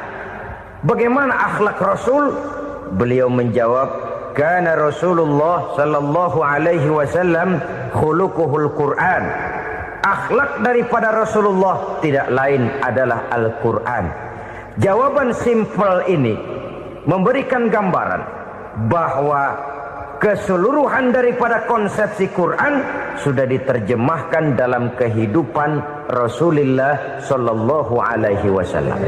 [SPEAKER 3] bagaimana akhlak Rasul, beliau menjawab, kana Rasulullah sallallahu alaihi wasallam khuluquhul Quran. Akhlak daripada Rasulullah tidak lain adalah Al-Quran. Jawaban simpel ini memberikan gambaran bahwa keseluruhan daripada konsepsi Quran sudah diterjemahkan dalam kehidupan Rasulullah Sallallahu Alaihi Wasallam.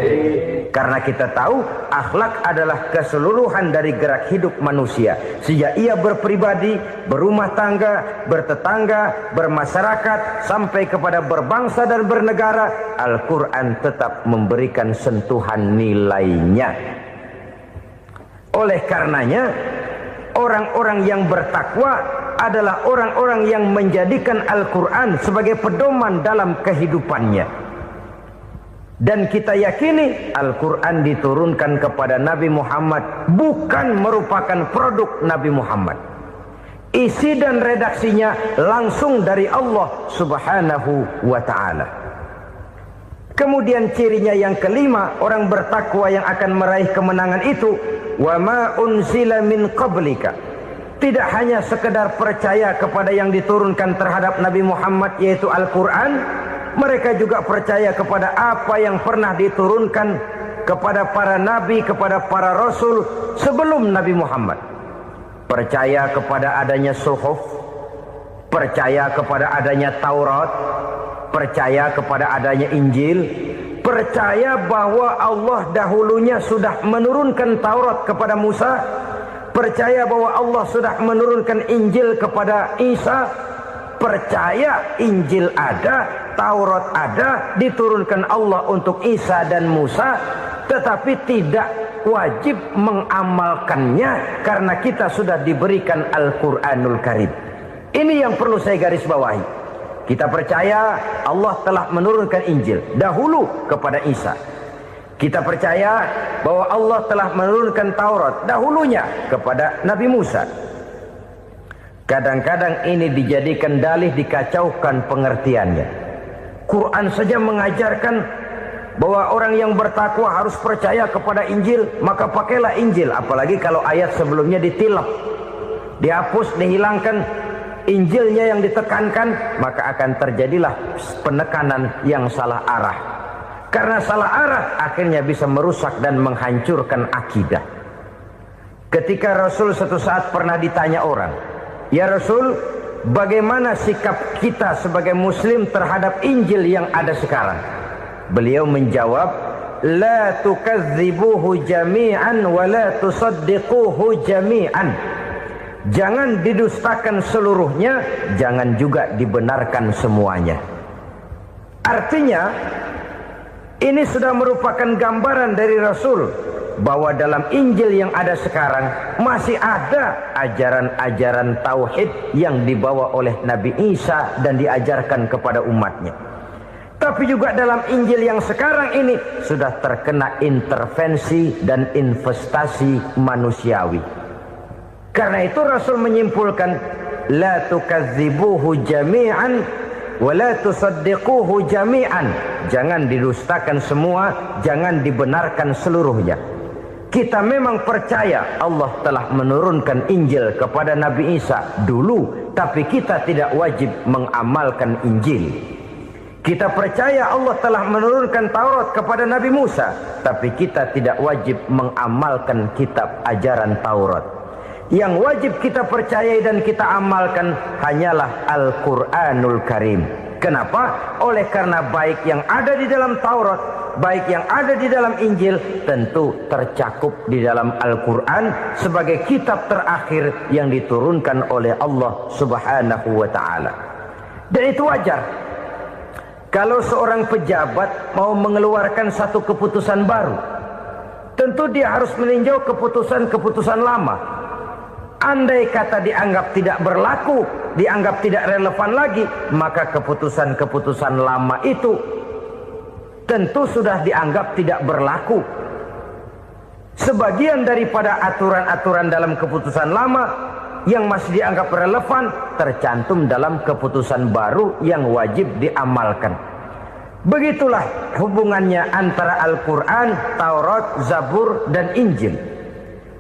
[SPEAKER 3] Karena kita tahu akhlak adalah keseluruhan dari gerak hidup manusia. Sejak ia berpribadi, berumah tangga, bertetangga, bermasyarakat, sampai kepada berbangsa dan bernegara, Al-Quran tetap memberikan sentuhan nilainya. Oleh karenanya, orang-orang yang bertakwa adalah orang-orang yang menjadikan Al-Quran sebagai pedoman dalam kehidupannya. Dan kita yakini Al-Quran diturunkan kepada Nabi Muhammad bukan merupakan produk Nabi Muhammad. Isi dan redaksinya langsung dari Allah Subhanahu wa ta'ala. Kemudian cirinya yang kelima, orang bertakwa yang akan meraih kemenangan itu, wa ma unzila min qablika. Tidak hanya sekedar percaya kepada yang diturunkan terhadap Nabi Muhammad yaitu Al-Quran, mereka juga percaya kepada apa yang pernah diturunkan kepada para nabi, kepada para rasul sebelum Nabi Muhammad. Percaya kepada adanya suhuf, percaya kepada adanya Taurat, percaya kepada adanya Injil, percaya bahwa Allah dahulunya sudah menurunkan Taurat kepada Musa, percaya bahwa Allah sudah menurunkan Injil kepada Isa, percaya Injil ada, Taurat ada, diturunkan Allah untuk Isa dan Musa, tetapi tidak wajib mengamalkannya karena kita sudah diberikan Al-Quranul Karim. Ini yang perlu saya garis bawahi. Kita percaya Allah telah menurunkan Injil dahulu kepada Isa. Kita percaya bahwa Allah telah menurunkan Taurat dahulunya kepada Nabi Musa. Kadang-kadang ini dijadikan dalih, dikacaukan pengertiannya. Quran saja mengajarkan bahwa orang yang bertakwa harus percaya kepada Injil, maka pakailah Injil. Apalagi kalau ayat sebelumnya ditilap, dihapus, dihilangkan, Injilnya yang ditekankan, maka akan terjadilah penekanan yang salah arah. Karena salah arah akhirnya bisa merusak dan menghancurkan akidah. Ketika Rasul suatu saat pernah ditanya orang, "Ya Rasul, bagaimana sikap kita sebagai muslim terhadap Injil yang ada sekarang?" Beliau menjawab, "La tukadzibuhu jami'an wa la tusaddiquhu jami'an." Jangan didustakan seluruhnya, jangan juga dibenarkan semuanya. Artinya, ini sudah merupakan gambaran dari Rasul bahwa dalam Injil yang ada sekarang masih ada ajaran-ajaran tauhid yang dibawa oleh Nabi Isa dan diajarkan kepada umatnya. Tapi juga dalam Injil yang sekarang ini sudah terkena intervensi dan investasi manusiawi. Karena itu Rasul menyimpulkan, la tukadzibuhu jami'an wa la tusaddiquhu jami'an. Jangan didustakan semua, jangan dibenarkan seluruhnya. Kita memang percaya Allah telah menurunkan Injil kepada Nabi Isa dulu, tapi kita tidak wajib mengamalkan Injil. Kita percaya Allah telah menurunkan Taurat kepada Nabi Musa, tapi kita tidak wajib mengamalkan kitab ajaran Taurat. Yang wajib kita percayai dan kita amalkan hanyalah Al-Quranul Karim. Kenapa? Oleh karena baik yang ada di dalam Taurat, baik yang ada di dalam Injil, tentu tercakup di dalam Al-Quran sebagai kitab terakhir yang diturunkan oleh Allah Subhanahu wa ta'ala. Dan itu wajar. Kalau seorang pejabat mau mengeluarkan satu keputusan baru, tentu dia harus meninjau keputusan-keputusan lama. Andai kata dianggap tidak berlaku, dianggap tidak relevan lagi, maka keputusan-keputusan lama itu tentu sudah dianggap tidak berlaku. Sebagian daripada aturan-aturan dalam keputusan lama yang masih dianggap relevan tercantum dalam keputusan baru yang wajib diamalkan. Begitulah hubungannya antara Al-Quran, Taurat, Zabur, dan Injil.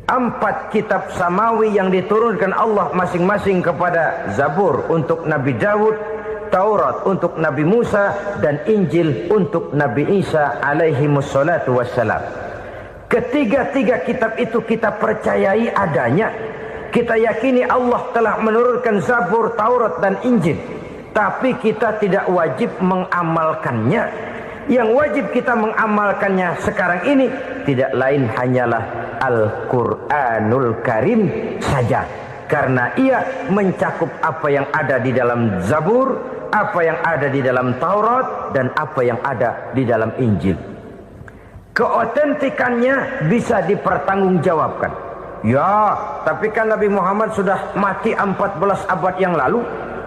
[SPEAKER 3] 4 kitab samawi yang diturunkan Allah masing-masing kepada Zabur untuk Nabi Daud, Taurat untuk Nabi Musa, dan Injil untuk Nabi Isa alaihi wassalatu wassalam. Ketiga-tiga kitab itu kita percayai adanya, Kita yakini Allah telah menurunkan Zabur, Taurat dan Injil. Tapi kita tidak wajib mengamalkannya. Yang wajib kita mengamalkannya sekarang ini tidak lain hanyalah Al-Quranul Karim saja. Karena ia mencakup apa yang ada di dalam Zabur, apa yang ada di dalam Taurat, dan apa yang ada di dalam Injil. Keotentikannya bisa dipertanggungjawabkan. Ya, tapi kan Nabi Muhammad sudah mati 14 abad yang lalu,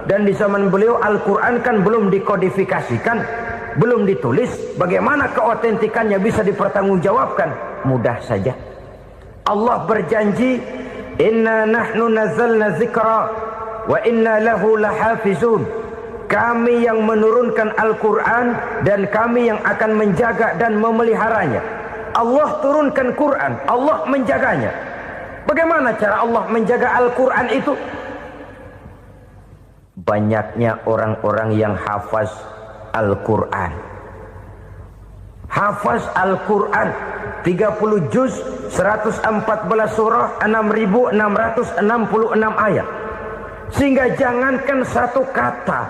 [SPEAKER 3] dan di zaman beliau Al-Quran kan belum dikodifikasikan, belum ditulis. Bagaimana keotentikannya bisa dipertanggungjawabkan? Mudah saja. Allah berjanji, inna nahnu nazzalna dzikra wa inna lahu lahafizun. Kami yang menurunkan Al-Quran dan kami yang akan menjaga dan memeliharanya. Allah turunkan Quran, Allah menjaganya. Bagaimana cara Allah menjaga Al-Quran itu? Banyaknya orang-orang yang hafaz Al-Quran. Hafaz Al-Quran 30 juz, 114 surah, 6.666 ayat. Sehingga jangankan satu kata,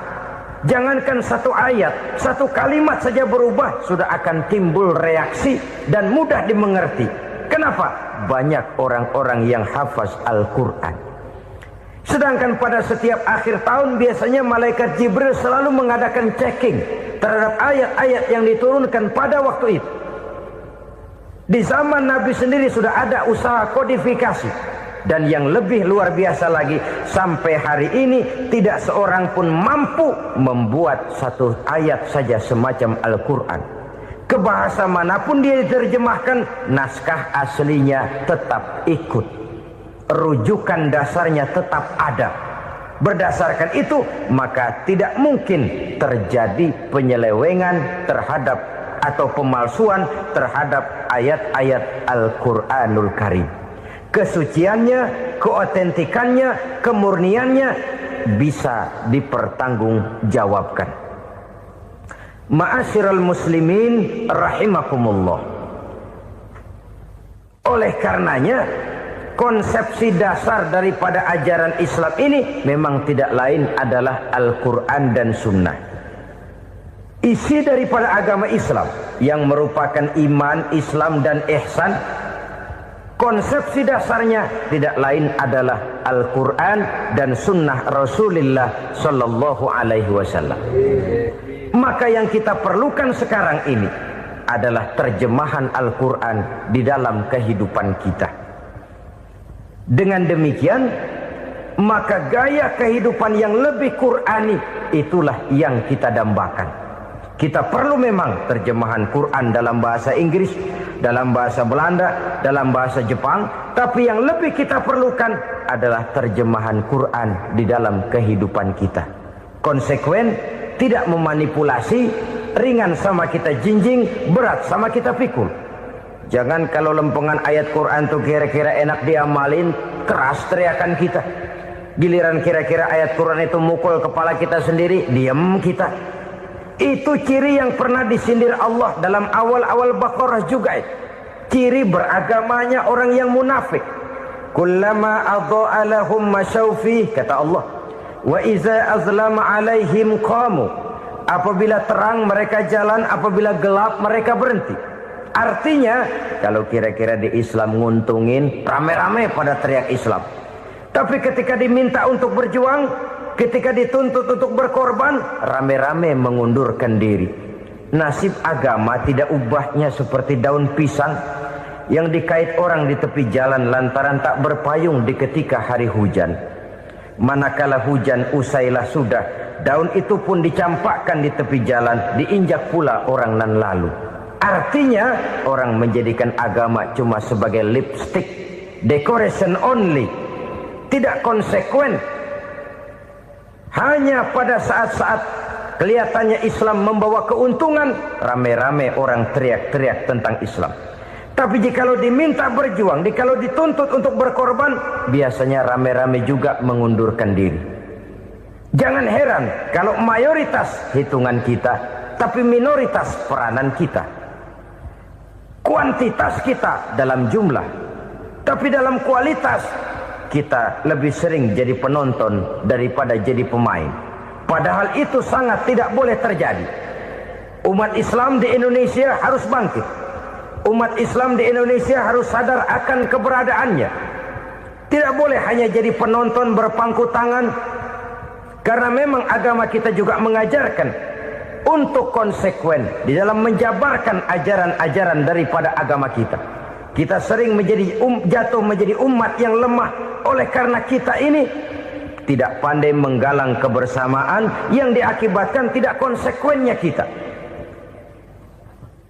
[SPEAKER 3] jangankan satu ayat, satu kalimat saja berubah, sudah akan timbul reaksi dan mudah dimengerti. Kenapa? Banyak orang-orang yang hafaz Al-Quran. Sedangkan pada setiap akhir tahun biasanya malaikat Jibril selalu mengadakan checking terhadap ayat-ayat yang diturunkan pada waktu itu. Di zaman Nabi sendiri sudah ada usaha kodifikasi. Dan yang lebih luar biasa lagi, sampai hari ini tidak seorang pun mampu membuat satu ayat saja semacam Al-Quran. Ke bahasa manapun dia diterjemahkan, naskah aslinya tetap ikut. Rujukan dasarnya tetap ada. Berdasarkan itu, maka tidak mungkin terjadi penyelewengan terhadap atau pemalsuan terhadap ayat-ayat Al-Quranul Karim. Kesuciannya, keotentikannya, kemurniannya bisa dipertanggungjawabkan. Ma'asyiral muslimin rahimakumullah. Oleh karenanya, konsepsi dasar daripada ajaran Islam ini memang tidak lain adalah Al-Quran dan Sunnah. Isi daripada agama Islam yang merupakan iman, Islam dan ihsan, konsepsi dasarnya tidak lain adalah Al-Quran dan Sunnah Rasulullah Sallallahu Alaihi Wasallam. Maka yang kita perlukan sekarang ini adalah terjemahan Al-Quran di dalam kehidupan kita. Dengan demikian, maka gaya kehidupan yang lebih Qurani itulah yang kita dambakan. Kita perlu memang terjemahan Quran dalam bahasa Inggris, dalam bahasa Belanda, dalam bahasa Jepang. Tapi yang lebih kita perlukan adalah terjemahan Quran di dalam kehidupan kita. Konsekuen, tidak memanipulasi, ringan sama kita jinjing, berat sama kita pikul. Jangan kalau lempengan ayat Quran tuh kira-kira enak diamalin, keras teriakan kita. Giliran kira-kira ayat Quran itu mukul kepala kita sendiri, diam kita. Itu ciri yang pernah disindir Allah dalam awal-awal Baqarah juga. Ciri beragamanya orang yang munafik. Kullama adha'a lahum masyawfi, kata Allah. Wa iza azlama alaihim qamu. Apabila terang mereka jalan, apabila gelap mereka berhenti. Artinya, kalau kira-kira di Islam nguntungin, rame-rame pada teriak Islam. Tapi ketika diminta untuk berjuang, ketika dituntut untuk berkorban, rame-rame mengundurkan diri. Nasib agama tidak ubahnya seperti daun pisang yang dikait orang di tepi jalan lantaran tak berpayung di ketika hari hujan. Manakala hujan usailah sudah, daun itu pun dicampakkan di tepi jalan, diinjak pula orang nan lalu. Artinya, orang menjadikan agama cuma sebagai lipstick, decoration only, tidak konsekuen. Hanya pada saat-saat kelihatannya Islam membawa keuntungan, rame-rame orang teriak-teriak tentang Islam. Tapi jikalau diminta berjuang, jikalau dituntut untuk berkorban, biasanya rame-rame juga mengundurkan diri. Jangan heran kalau mayoritas hitungan kita, tapi minoritas peranan kita. Kuantitas kita dalam jumlah, tapi dalam kualitas kita lebih sering jadi penonton daripada jadi pemain. Padahal itu sangat tidak boleh terjadi. Umat Islam di Indonesia harus bangkit. Umat Islam di Indonesia harus sadar akan keberadaannya. Tidak boleh hanya jadi penonton berpangku tangan. Karena memang agama kita juga mengajarkan untuk konsekuen di dalam menjabarkan ajaran-ajaran daripada agama kita. Kita sering jatuh menjadi umat yang lemah oleh karena kita ini tidak pandai menggalang kebersamaan yang diakibatkan tidak konsekuennya kita.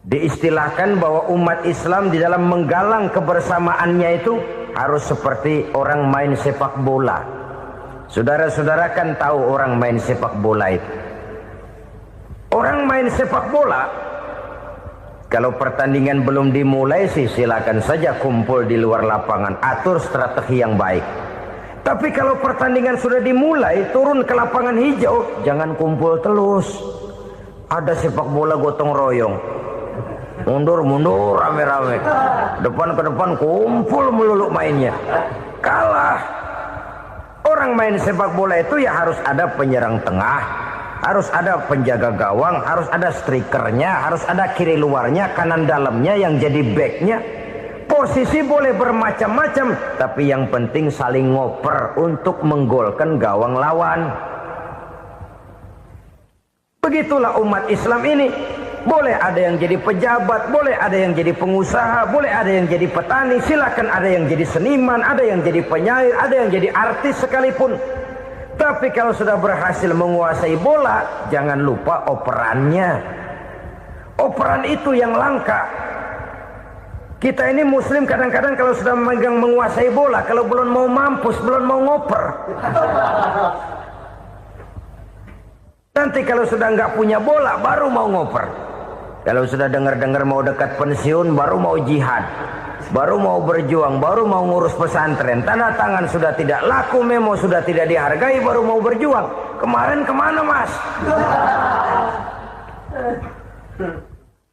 [SPEAKER 3] Diistilahkan bahwa umat Islam di dalam menggalang kebersamaannya itu harus seperti orang main sepak bola. Saudara-saudara kan tahu orang main sepak bola itu. Orang main sepak bola, kalau pertandingan belum dimulai sih silakan saja kumpul di luar lapangan, atur strategi yang baik. Tapi kalau pertandingan sudah dimulai, turun ke lapangan hijau, jangan kumpul terus. Ada sepak bola gotong royong, mundur-mundur rame-rame, depan ke depan kumpul melulu mainnya. Kalah. Orang main sepak bola itu ya harus ada penyerang tengah, harus ada penjaga gawang, harus ada strikernya, harus ada kiri luarnya, kanan dalamnya yang jadi backnya. Posisi boleh bermacam-macam, tapi yang penting saling ngoper untuk menggolkan gawang lawan. Begitulah umat Islam ini. Boleh ada yang jadi pejabat, boleh ada yang jadi pengusaha, boleh ada yang jadi petani, silakan ada yang jadi seniman, ada yang jadi penyair, ada yang jadi artis sekalipun. Tapi kalau sudah berhasil menguasai bola, jangan lupa operannya. Operan itu yang langka. Kita ini muslim kadang-kadang kalau sudah memegang menguasai bola, kalau belum mau mampus, belum mau ngoper. Nanti kalau sudah nggak punya bola, baru mau ngoper. Kalau sudah dengar-dengar mau dekat pensiun, baru mau jihad, baru mau berjuang, baru mau ngurus pesantren. Tanda tangan sudah tidak laku, memo sudah tidak dihargai, baru mau berjuang. Kemarin kemana mas?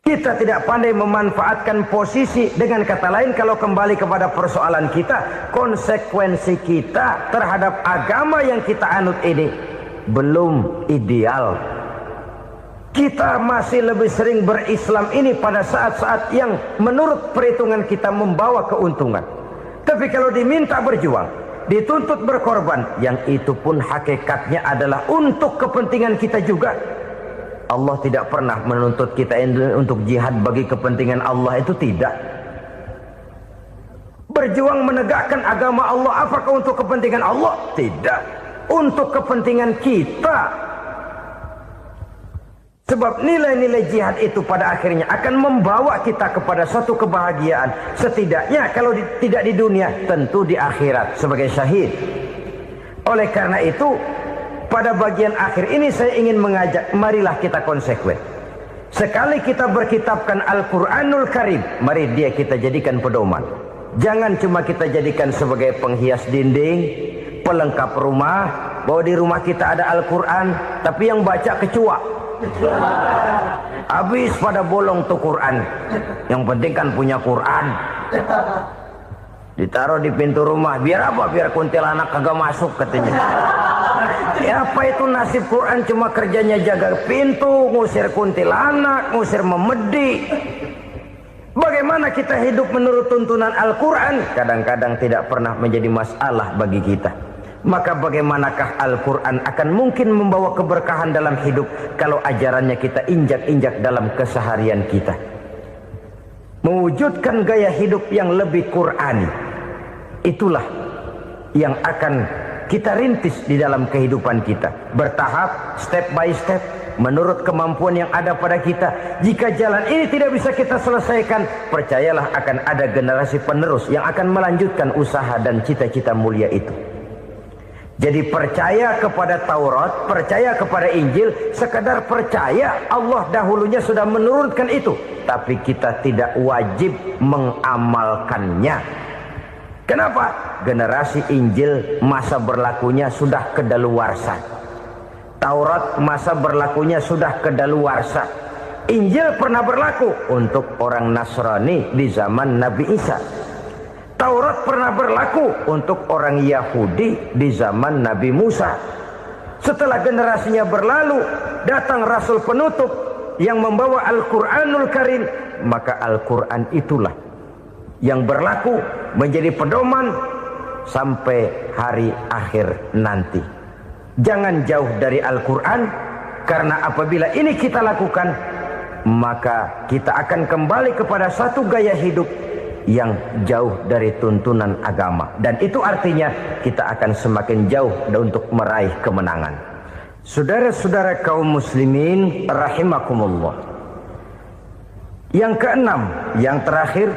[SPEAKER 3] Kita tidak pandai memanfaatkan posisi. Dengan kata lain, kalau kembali kepada persoalan kita, konsekuensi kita terhadap agama yang kita anut ini belum ideal. Kita masih lebih sering berislam ini pada saat-saat yang menurut perhitungan kita membawa keuntungan. Tapi kalau diminta berjuang, dituntut berkorban, yang itu pun hakikatnya adalah untuk kepentingan kita juga. Allah tidak pernah menuntut kita untuk jihad bagi kepentingan Allah, itu tidak. Berjuang menegakkan agama Allah, apakah untuk kepentingan Allah? Tidak. Untuk kepentingan kita. Sebab nilai-nilai jihad itu pada akhirnya akan membawa kita kepada suatu kebahagiaan. Setidaknya kalau tidak di dunia, tentu di akhirat sebagai syahid. Oleh karena itu, pada bagian akhir ini saya ingin mengajak, marilah kita konsekuen. Sekali kita berkitabkan Al-Quranul Karim, mari dia kita jadikan pedoman. Jangan cuma kita jadikan sebagai penghias dinding, pelengkap rumah, bahwa di rumah kita ada Al-Quran, tapi yang baca kecoa. Habis pada bolong tuh Quran. Yang penting kan punya Quran. Ditaruh di pintu rumah. Biar apa? Biar kuntilanak kagak masuk katanya. Ya apa itu nasib Quran, cuma kerjanya jaga pintu, ngusir kuntilanak, ngusir memedi. Bagaimana kita hidup menurut tuntunan Al-Quran? Kadang-kadang tidak pernah menjadi masalah bagi kita. Maka bagaimanakah Al-Quran akan mungkin membawa keberkahan dalam hidup kalau ajarannya kita injak-injak dalam keseharian kita? Mewujudkan gaya hidup yang lebih Qur'ani, itulah yang akan kita rintis di dalam kehidupan kita. Bertahap, step by step, menurut kemampuan yang ada pada kita. Jika jalan ini tidak bisa kita selesaikan, percayalah akan ada generasi penerus yang akan melanjutkan usaha dan cita-cita mulia itu. Jadi percaya kepada Taurat, percaya kepada Injil, sekadar percaya Allah dahulunya sudah menurunkan itu. Tapi kita tidak wajib mengamalkannya. Kenapa? Generasi Injil masa berlakunya sudah kedaluarsa. Taurat masa berlakunya sudah kedaluarsa. Injil pernah berlaku untuk orang Nasrani di zaman Nabi Isa. Taurat pernah berlaku untuk orang Yahudi di zaman Nabi Musa. Setelah generasinya berlalu, datang Rasul penutup yang membawa Al-Quranul Karim, maka Al-Quran itulah yang berlaku menjadi pedoman sampai hari akhir nanti. Jangan jauh dari Al-Quran, karena apabila ini kita lakukan, maka kita akan kembali kepada satu gaya hidup yang jauh dari tuntunan agama, dan itu artinya kita akan semakin jauh untuk meraih kemenangan. Saudara-saudara kaum muslimin rahimakumullah. Yang keenam, yang terakhir,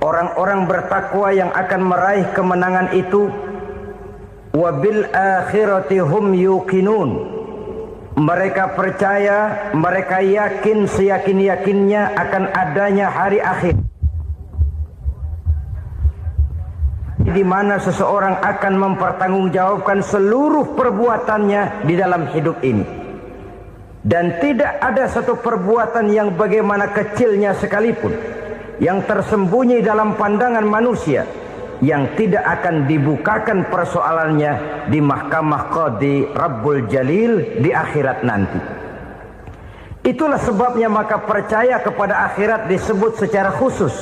[SPEAKER 3] orang-orang bertakwa yang akan meraih kemenangan itu wabil akhirati hum yuqinun. Mereka percaya, mereka yakin seyakin-yakinnya akan adanya hari akhir, di mana seseorang akan mempertanggungjawabkan seluruh perbuatannya di dalam hidup ini. Dan tidak ada satu perbuatan yang bagaimana kecilnya sekalipun yang tersembunyi dalam pandangan manusia yang tidak akan dibukakan persoalannya di mahkamah Qadi Rabbul Jalil di akhirat nanti. Itulah sebabnya maka percaya kepada akhirat disebut secara khusus.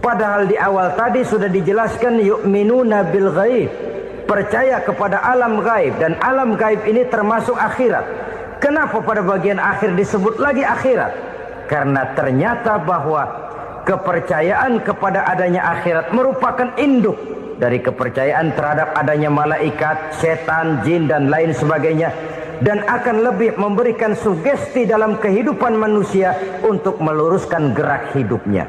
[SPEAKER 3] Padahal di awal tadi sudah dijelaskan yu'minuna bil ghaib, percaya kepada alam gaib, dan alam gaib ini termasuk akhirat. Kenapa pada bagian akhir disebut lagi akhirat? Karena ternyata bahwa kepercayaan kepada adanya akhirat merupakan induk dari kepercayaan terhadap adanya malaikat, setan, jin dan lain sebagainya, dan akan lebih memberikan sugesti dalam kehidupan manusia untuk meluruskan gerak hidupnya.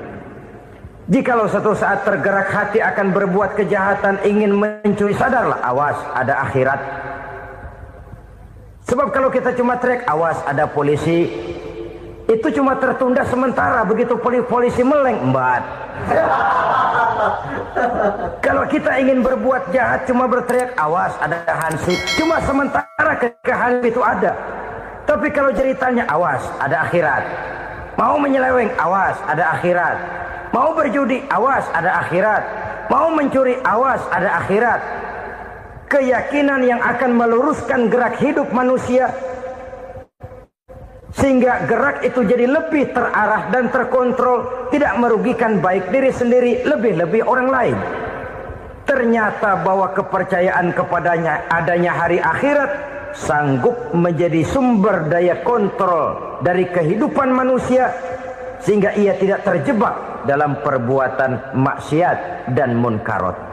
[SPEAKER 3] Jikalau satu saat tergerak hati akan berbuat kejahatan, ingin mencuri, sadarlah, awas ada akhirat. Sebab kalau kita cuma teriak awas ada polisi, itu cuma tertunda sementara, begitu polisi meleng embat. Kalau kita ingin berbuat jahat cuma berteriak awas ada hansip, cuma sementara kehansip itu ada. Tapi kalau ceritanya awas ada akhirat, mau menyeleweng awas ada akhirat, mau berjudi awas ada akhirat, mau mencuri awas ada akhirat. Keyakinan yang akan meluruskan gerak hidup manusia sehingga gerak itu jadi lebih terarah dan terkontrol, tidak merugikan baik diri sendiri, lebih-lebih orang lain. Ternyata bahwa kepercayaan kepadanya adanya hari akhirat sanggup menjadi sumber daya kontrol dari kehidupan manusia, sehingga ia tidak terjebak dalam perbuatan maksiat dan munkarat.